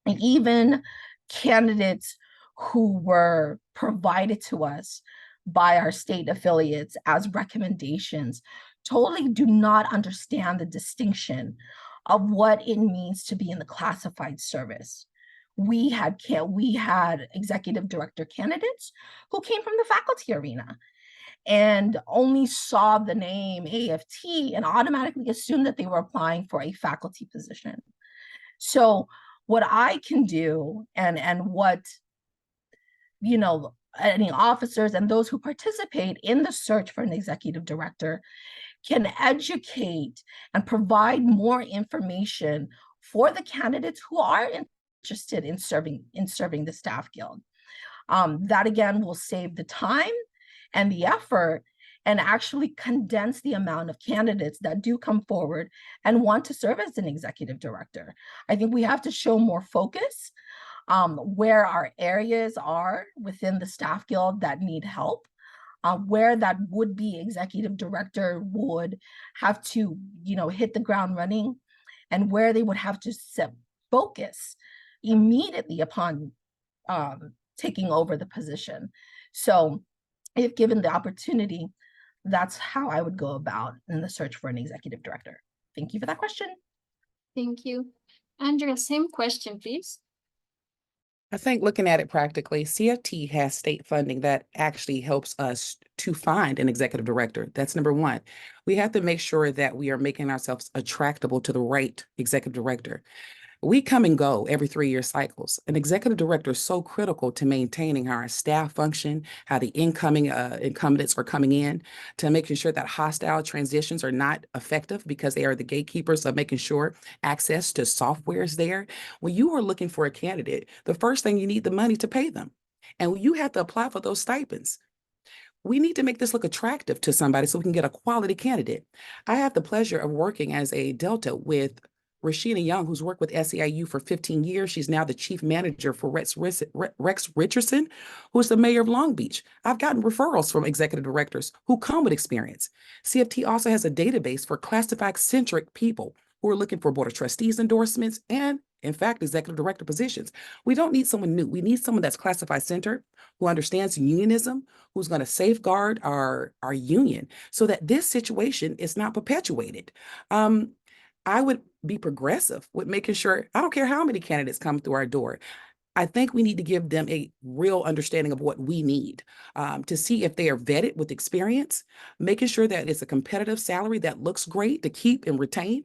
And even candidates who were provided to us by our state affiliates as recommendations totally do not understand the distinction of what it means to be in the classified service. We had executive director candidates who came from the faculty arena and only saw the name AFT and automatically assumed that they were applying for a faculty position. So what I can do and what, you know, any officers and those who participate in the search for an executive director can educate and provide more information for the candidates who are interested in serving the staff guild. That again will save the time and the effort and actually condense the amount of candidates that do come forward and want to serve as an executive director. I think we have to show more focus where our areas are within the staff guild that need help, where that would-be executive director would have to, hit the ground running, and where they would have to focus immediately upon taking over the position. So if given the opportunity, that's how I would go about in the search for an executive director. Thank you for that question. Thank you. Andrea, same question, please. I think looking at it practically, CFT has state funding that actually helps us to find an executive director. That's number 1. We have to make sure that we are making ourselves attractable to the right executive director. We come and go every 3-year cycles. An executive director is so critical to maintaining how our staff function, how the incoming incumbents are coming in, to making sure that hostile transitions are not effective because they are the gatekeepers of making sure access to software is there. When you are looking for a candidate, the first thing you need the money to pay them. And you have to apply for those stipends. We need to make this look attractive to somebody so we can get a quality candidate. I have the pleasure of working as a Delta with Rashina Young, who's worked with SEIU for 15 years. She's now the chief manager for Rex Richardson, who's the mayor of Long Beach. I've gotten referrals from executive directors who come with experience. CFT also has a database for classified-centric people who are looking for board of trustees endorsements and, in fact, executive director positions. We don't need someone new. We need someone that's classified-centered, who understands unionism, who's going to safeguard our union so that this situation is not perpetuated. I would be progressive with making sure, I don't care how many candidates come through our door. I think we need to give them a real understanding of what we need to see if they are vetted with experience, making sure that it's a competitive salary that looks great to keep and retain,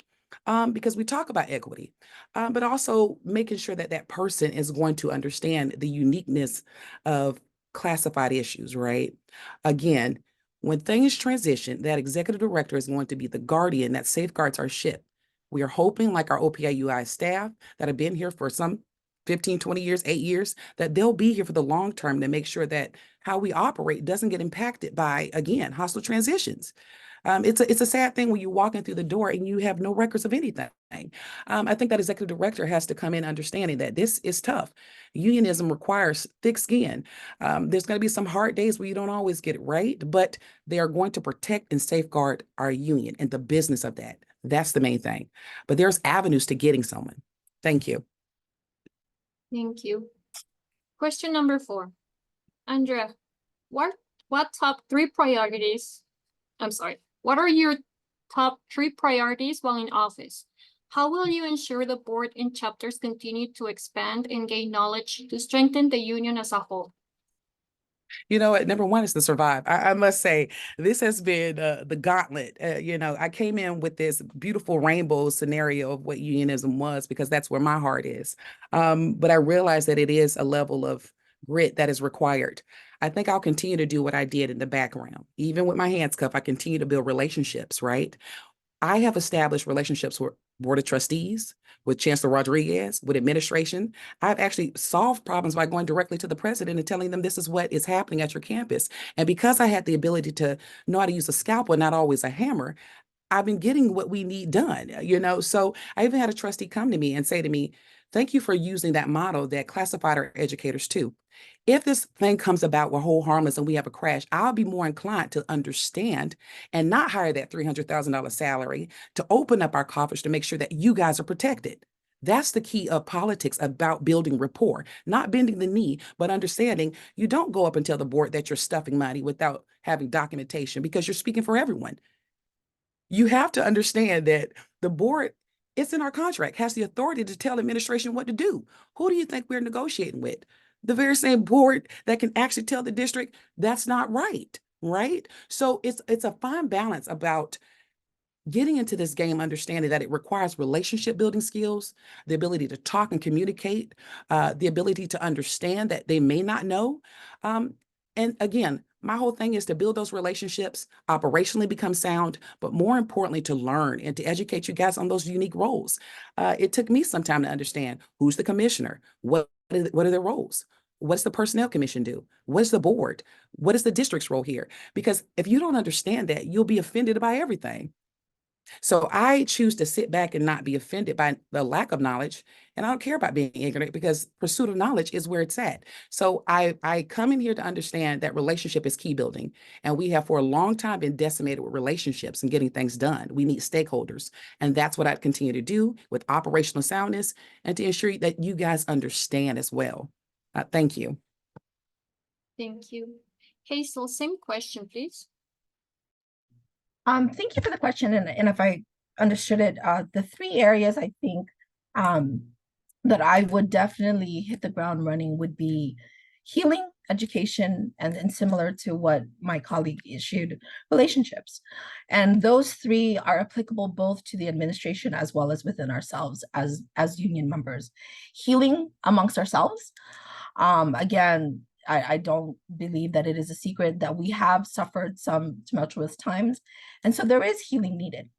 because we talk about equity, but also making sure that that person is going to understand the uniqueness of classified issues, right? Again, when things transition, that executive director is going to be the guardian that safeguards our ship. We are hoping, like our OPIUI staff that have been here for some 15, 20 years, 8 years, that they'll be here for the long term to make sure that how we operate doesn't get impacted by, again, hostile transitions. It's a sad thing when you're walking through the door and you have no records of anything. I think that executive director has to come in understanding that this is tough. Unionism requires thick skin. There's going to be some hard days where you don't always get it right, but they are going to protect and safeguard our union and the business of that. That's the main thing. But there's avenues to getting someone. Thank you. Thank you. Question number 4. Andrea, what top 3 priorities, what are your top 3 priorities while in office? How will you ensure the board and chapters continue to expand and gain knowledge to strengthen the union as a whole? You know what? Number one is to survive. I must say, this has been the gauntlet. I came in with this beautiful rainbow scenario of what unionism was, because that's where my heart is. But I realized that it is a level of grit that is required. I think I'll continue to do what I did in the background. Even with my hands cuffed, I continue to build relationships, right? I have established relationships with Board of Trustees, with Chancellor Rodriguez, with administration. I've actually solved problems by going directly to the president and telling them this is what is happening at your campus. And because I had the ability to know how to use a scalpel, not always a hammer, I've been getting what we need done, So I even had a trustee come to me and say to me, thank you for using that model that classified our educators too. If this thing comes about, we're whole harmless and we have a crash, I'll be more inclined to understand and not hire that $300,000 salary to open up our coffers to make sure that you guys are protected. That's the key of politics, about building rapport, not bending the knee, but understanding you don't go up and tell the board that you're stuffing money without having documentation, because you're speaking for everyone. You have to understand that the board, it's in our contract, has the authority to tell administration what to do. Who do you think we're negotiating with? The very same board that can actually tell the district that's not right, right? So it's a fine balance about getting into this game, understanding that it requires relationship building skills, the ability to talk and communicate, the ability to understand that they may not know. And again, my whole thing is to build those relationships, operationally become sound, but more importantly, to learn and to educate you guys on those unique roles. It took me some time to understand who's the commissioner, what are their roles? What's the personnel commission do? What's the board? What is the district's role here? Because if you don't understand that, you'll be offended by everything. So I choose to sit back and not be offended by the lack of knowledge. And I don't care about being ignorant, because pursuit of knowledge is where it's at. So I come in here to understand that relationship is key building. And we have for a long time been decimated with relationships and getting things done. We need stakeholders. And that's what I continue to do with operational soundness and to ensure that you guys understand as well. Thank you. Thank you. Hazel, same question, please. Thank you for the question. And if I understood it, the 3 areas I think that I would definitely hit the ground running would be healing, education, and similar to what my colleague issued, relationships. And those 3 are applicable both to the administration as well as within ourselves as union members. Healing amongst ourselves. Again, I don't believe that it is a secret that we have suffered some tumultuous times. And so there is healing needed.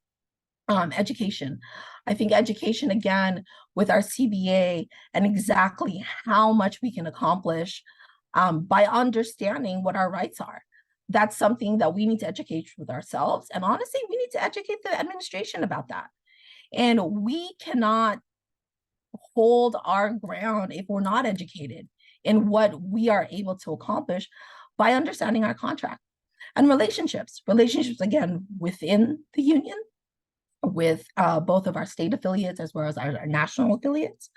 Education. I think education, again, with our CBA and exactly how much we can accomplish by understanding what our rights are. That's something that we need to educate with ourselves. And honestly, we need to educate the administration about that. And we cannot hold our ground if we're not educated in what we are able to accomplish by understanding our contract. And relationships, again, within the union, with both of our state affiliates as well as our national affiliates,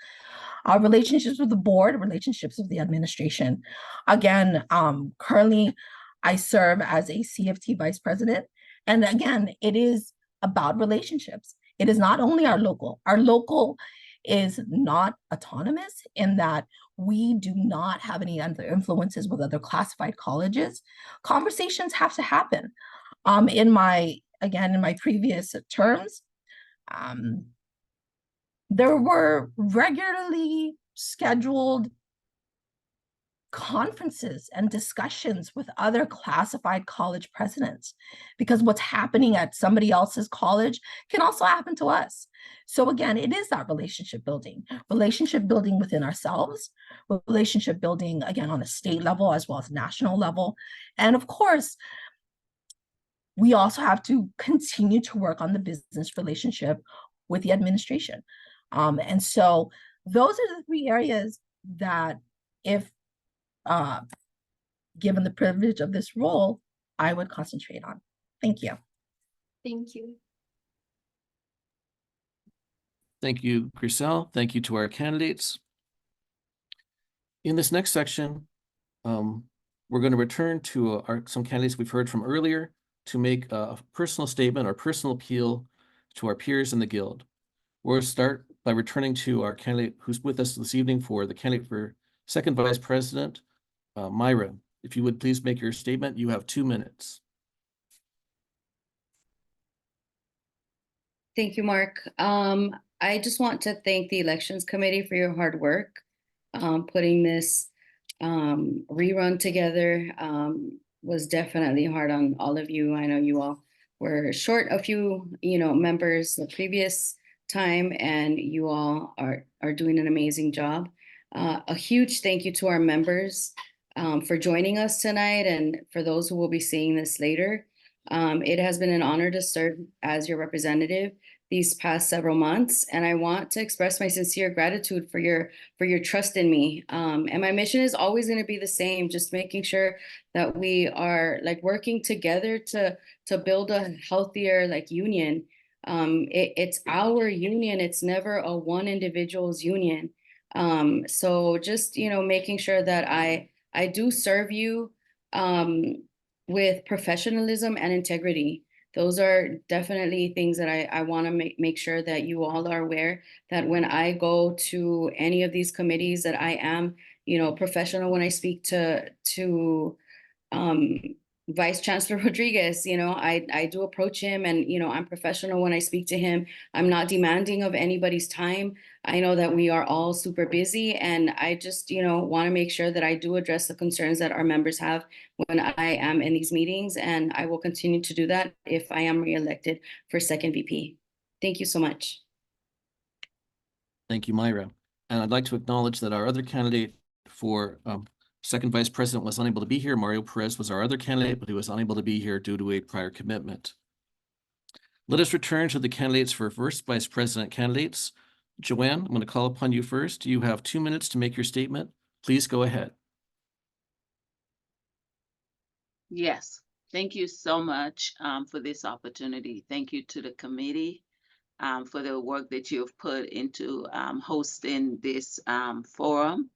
our relationships with the board, relationships with the administration. Again, currently I serve as a CFT vice president. And again, it is about relationships. It is not only our local. Our local is not autonomous in that we do not have any other influences with other classified colleges. Conversations have to happen. In my previous terms, there were regularly scheduled conferences and discussions with other classified college presidents, because what's happening at somebody else's college can also happen to us. So again, it is that relationship building within ourselves, relationship building, again, on a state level as well as national level. And of course, we also have to continue to work on the business relationship with the administration. And so those are the three areas that, if given the privilege of this role, I would concentrate on. Thank you. Thank you. Thank you, Grisel. Thank you to our candidates. In this next section, we're going to return to some candidates we've heard from earlier to make a personal statement or personal appeal to our peers in the Guild. We'll start by returning to our candidate who's with us this evening for the candidate for second vice president, Myra. If you would please make your statement, you have 2 minutes. Thank you, Mark. I just want to thank the Elections Committee for your hard work, putting this rerun together. Was definitely hard on all of you. I know you all were short a few, members the previous time, and you all are doing an amazing job. A huge thank you to our members for joining us tonight, and for those who will be seeing this later. It has been an honor to serve as your representative these past several months, and I want to express my sincere gratitude for your trust in me. And my mission is always going to be the same, just making sure that we are working together to build a healthier union. It's our union. It's never a one individual's union. So just making sure that I do serve you with professionalism and integrity. Those are definitely things that I want to make sure that you all are aware, that when I go to any of these committees, that I am, professional when I speak to Vice Chancellor Rodriguez. I do approach him, and I'm professional when I speak to him. I'm not demanding of anybody's time. I know that we are all super busy, and I just want to make sure that I do address the concerns that our members have when I am in these meetings, and I will continue to do that if I am reelected for second VP. Thank you so much. Thank you, Myra. And I'd like to acknowledge that our other candidate for second vice president was unable to be here. Mario Perez was our other candidate, but he was unable to be here due to a prior commitment. Let us return to the candidates for first vice president candidates. Joanne, I'm going to call upon you first. You have 2 minutes to make your statement. Please go ahead. Yes, thank you so much for this opportunity. Thank you to the committee for the work that you've put into hosting this forum.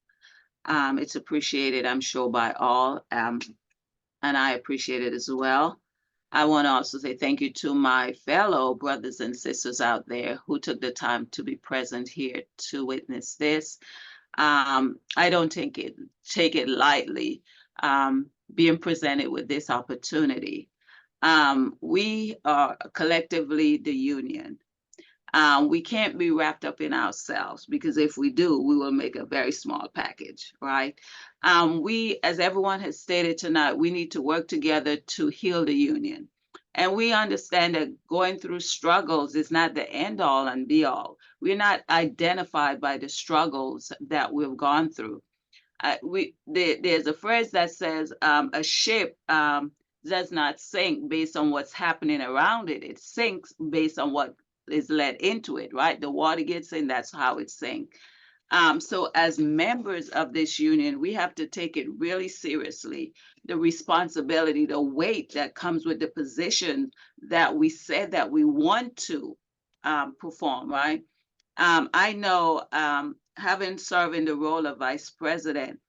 It's appreciated, I'm sure, by all, and I appreciate it as well. I want to also say thank you to my fellow brothers and sisters out there who took the time to be present here to witness this. I don't take it lightly, being presented with this opportunity. We are collectively the union. We can't be wrapped up in ourselves, because if we do, we will make a very small package, right? We, as everyone has stated tonight, we need to work together to heal the union. And we understand that going through struggles is not the end all and be all. We're not identified by the struggles that we've gone through. There's a phrase that says a ship does not sink based on what's happening around it. It sinks based on what is let into it, right? The water gets in, that's how it sinks. So as members of this union, we have to take it really seriously, the responsibility, the weight that comes with the position that we said that we want to perform, right? I know, having served in the role of vice president,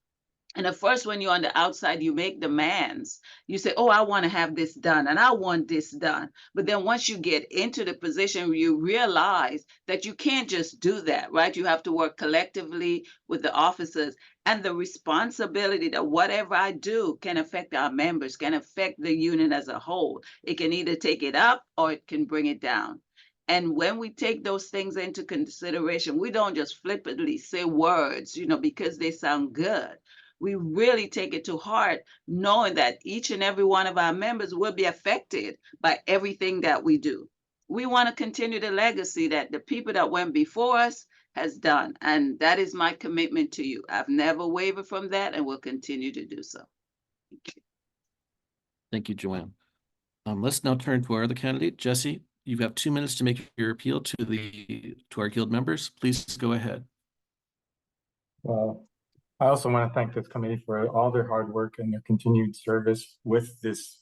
and at first, when you're on the outside, you make demands. You say, oh, I want to have this done, and I want this done. But then once you get into the position, you realize that you can't just do that, right? You have to work collectively with the officers, and the responsibility that whatever I do can affect our members, can affect the union as a whole. It can either take it up or it can bring it down. And when we take those things into consideration, we don't just flippantly say words, because they sound good. we really take it to heart, knowing that each and every one of our members will be affected by everything that we do. We want to continue the legacy that the people that went before us has done. And that is my commitment to you. I've never wavered from that and will continue to do so. Thank you. Thank you, Joanne. Let's now turn to our other candidate, Jesse. You've got 2 minutes to make your appeal to our guild members. Please go ahead. Well, I also want to thank this committee for all their hard work and their continued service with this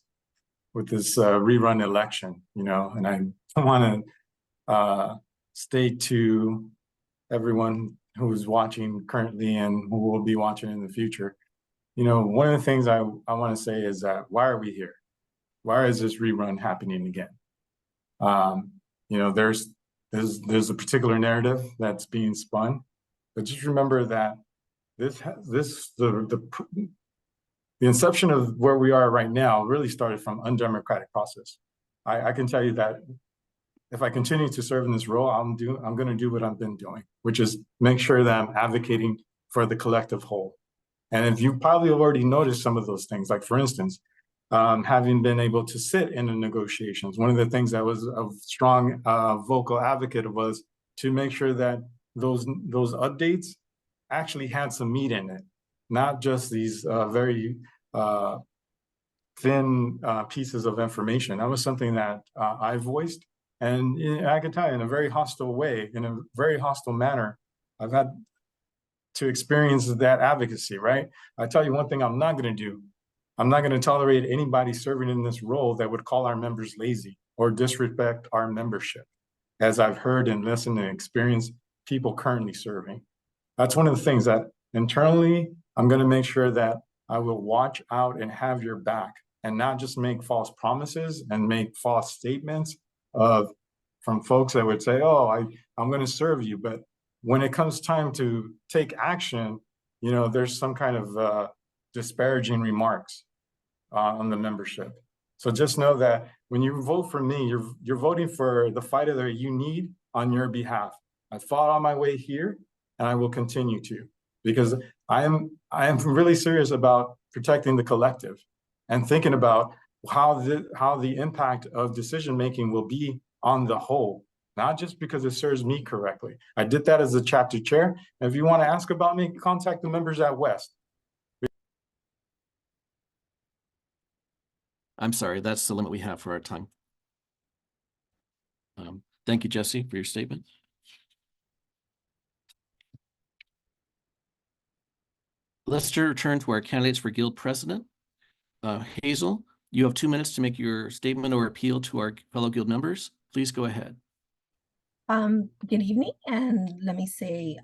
rerun election, and I want to state to everyone who's watching currently and who will be watching in the future, one of the things I want to say is that why are we here? Why is this rerun happening again? There's a particular narrative that's being spun, but just remember that the inception of where we are right now really started from undemocratic process. I can tell you that if I continue to serve in this role, I'm going to do what I've been doing, which is make sure that I'm advocating for the collective whole. And if you probably already noticed some of those things, like for instance, having been able to sit in the negotiations, one of the things that was a strong vocal advocate was to make sure that those updates actually had some meat in it, not just these very thin pieces of information. That was something that I voiced, and I can tell you in a very hostile way, in a very hostile manner, I've had to experience that advocacy, right? I tell you one thing I'm not going to do. I'm not going to tolerate anybody serving in this role that would call our members lazy or disrespect our membership, as I've heard and listened and experienced people currently serving. That's one of the things that internally, I'm going to make sure that I will watch out and have your back and not just make false promises and make false statements from folks that would say, oh, I'm going to serve you. But when it comes time to take action, there's some kind of disparaging remarks on the membership. So just know that when you vote for me, you're voting for the fighter that you need on your behalf. I fought on my way here, and I will continue to, because I am really serious about protecting the collective and thinking about how the impact of decision making will be on the whole, not just because it serves me correctly. I did that as a chapter chair. And if you want to ask about me, contact the members at West. I'm sorry, that's the limit we have for our time. Thank you, Jesse, for your statement. Let's return to our candidates for guild president. Hazel, you have 2 minutes to make your statement or appeal to our fellow guild members. Please go ahead. Good evening, and let me say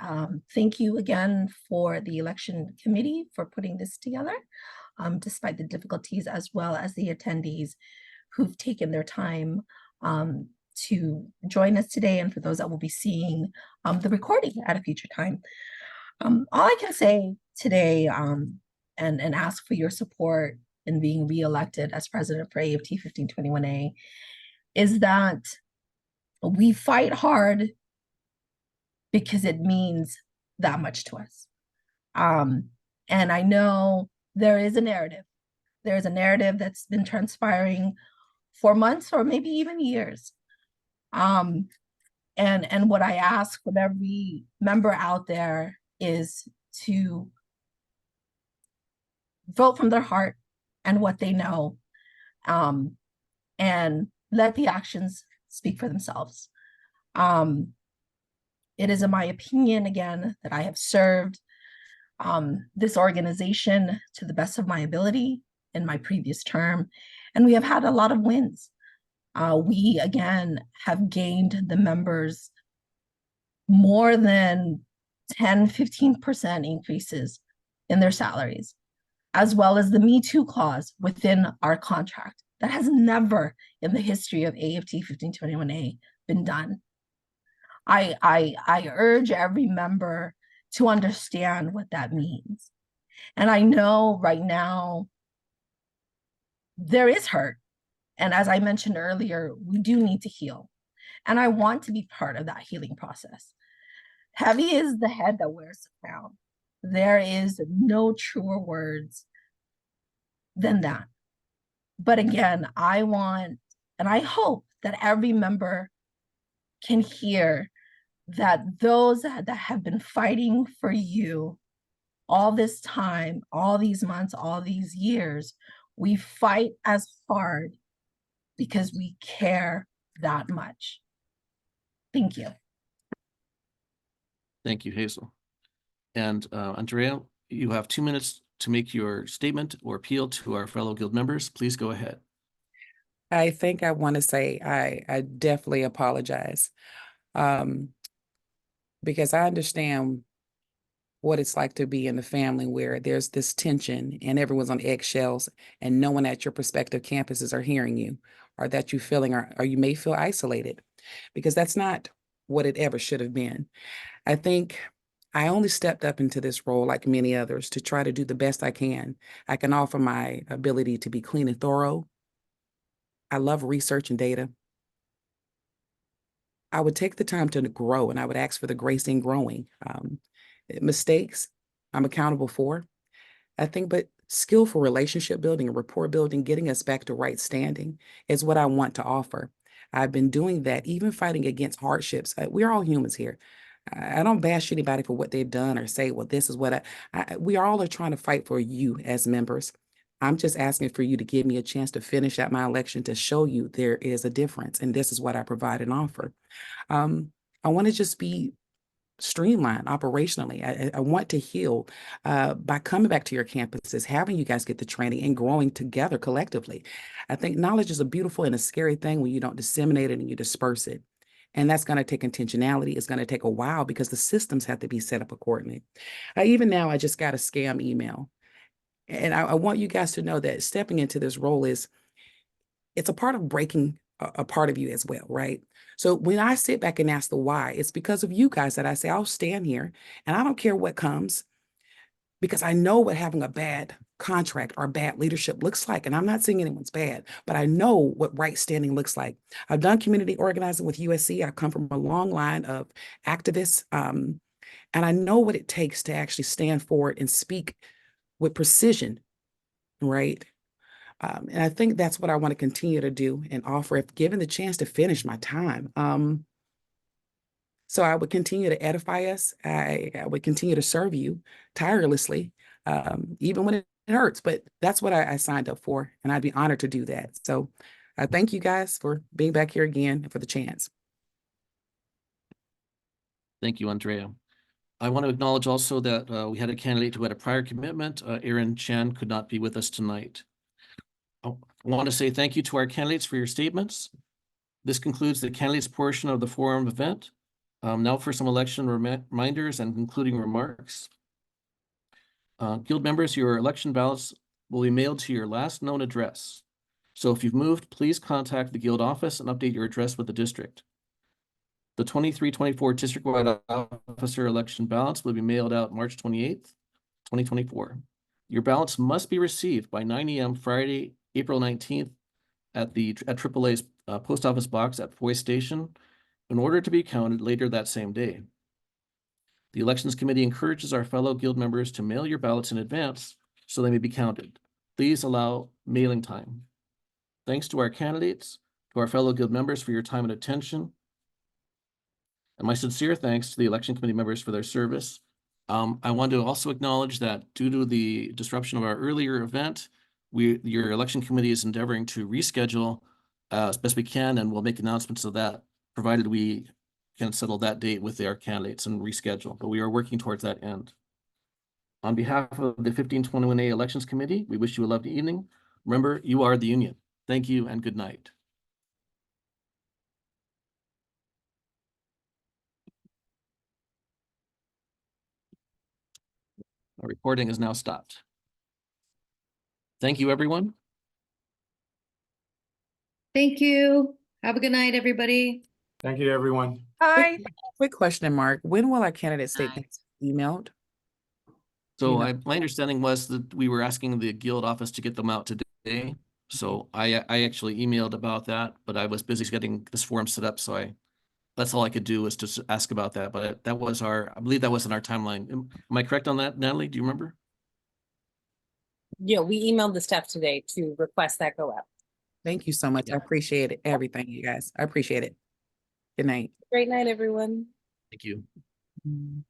thank you again for the election committee for putting this together, despite the difficulties, as well as the attendees who've taken their time to join us today, and for those that will be seeing the recording at a future time. All I can say today and ask for your support in being reelected as president for AFT 1521A is that we fight hard because it means that much to us. And I know there is a narrative. There is a narrative that's been transpiring for months or maybe even years. And what I ask with every member out there is to vote from their heart and what they know, and let the actions speak for themselves. It is in my opinion, again, that I have served this organization to the best of my ability in my previous term, and we have had a lot of wins. We, again, have gained the members more than 10, 15% increases in their salaries, as well as the Me Too clause within our contract. That has never in the history of AFT 1521A been done. I urge every member to understand what that means. And I know right now there is hurt. And as I mentioned earlier, we do need to heal. And I want to be part of that healing process. Heavy is the head that wears the crown. There is no truer words than that. But again, I want, and I hope that every member can hear that those that have been fighting for you all this time, all these months, all these years, we fight as hard because we care that much. Thank you. Thank you, Hazel. And Andrea, you have 2 minutes to make your statement or appeal to our fellow guild members. Please go ahead. I think I want to say I definitely apologize, because I understand what it's like to be in a family where there's this tension and everyone's on eggshells and no one at your prospective campuses are hearing you, or that you feeling, or you may feel isolated, because that's not what it ever should have been. I think I only stepped up into this role, like many others, to try to do the best I can. I can offer my ability to be clean and thorough. I love research and data. I would take the time to grow, and I would ask for the grace in growing. Mistakes I'm accountable for, I think, but skillful relationship building and rapport building, getting us back to right standing is what I want to offer. I've been doing that, even fighting against hardships. We're all humans here. I don't bash anybody for what they've done or say, well, this is what we all are trying to fight for you as members. I'm just asking for you to give me a chance to finish out my election to show you there is a difference, and this is what I provide and offer. I want to just be streamlined operationally. I want to heal by coming back to your campuses, having you guys get the training and growing together collectively. I think knowledge is a beautiful and a scary thing when you don't disseminate it and you disperse it. And that's going to take intentionality. It's going to take a while because the systems have to be set up accordingly. Even now, I just got a scam email. And I want you guys to know that stepping into this role it's a part of breaking a part of you as well, right? So when I sit back and ask the why, it's because of you guys that I say, I'll stand here and I don't care what comes, because I know what having a bad contract or bad leadership looks like. And I'm not saying anyone's bad, but I know what right standing looks like. I've done community organizing with USC. I come from a long line of activists, and I know what it takes to actually stand forward and speak with precision, right? And I think that's what I want to continue to do and offer if given the chance to finish my time. So I would continue to edify us. I would continue to serve you tirelessly, even when it hurts. But that's what I signed up for, and I'd be honored to do that. So I thank you guys for being back here again and for the chance. Thank you, Andrea. I want to acknowledge also that we had a candidate who had a prior commitment. Erin Chan could not be with us tonight. I want to say thank you to our candidates for your statements. This concludes the candidates portion of the forum event. Now for some election reminders and concluding remarks. Guild members, your election ballots will be mailed to your last known address. So if you've moved, please contact the Guild office and update your address with the district. The 23-24 district-wide officer election ballots will be mailed out March 28th, 2024. Your ballots must be received by 9 a.m. Friday, April 19th at AAA's post office box at Foy Station in order to be counted later that same day. The Elections Committee encourages our fellow Guild members to mail your ballots in advance so they may be counted. Please allow mailing time. Thanks to our candidates, to our fellow Guild members for your time and attention. And my sincere thanks to the Election Committee members for their service. I want to also acknowledge that due to the disruption of our earlier event, your Election Committee is endeavoring to reschedule as best we can, and we'll make announcements of that, provided we can settle that date with our candidates and reschedule, but we are working towards that end. On behalf of the 1521A Elections Committee, we wish you a lovely evening. Remember, you are the union. Thank you and good night. Our recording is now stopped. Thank you, everyone. Thank you. Have a good night, everybody. Thank you, everyone. Hi. Quick question, Mark. When will our candidate statements be emailed? So my understanding was that we were asking the Guild office to get them out today. So I actually emailed about that, but I was busy getting this forum set up, so I that's all I could do was to ask about that, but that was I believe that was in our timeline. Am I correct on that, Natalie? Do you remember? Yeah, we emailed the staff today to request that go out. Thank you so much. I appreciate it. Everything, you guys. I appreciate it. Good night. Great night, everyone. Thank you. Mm.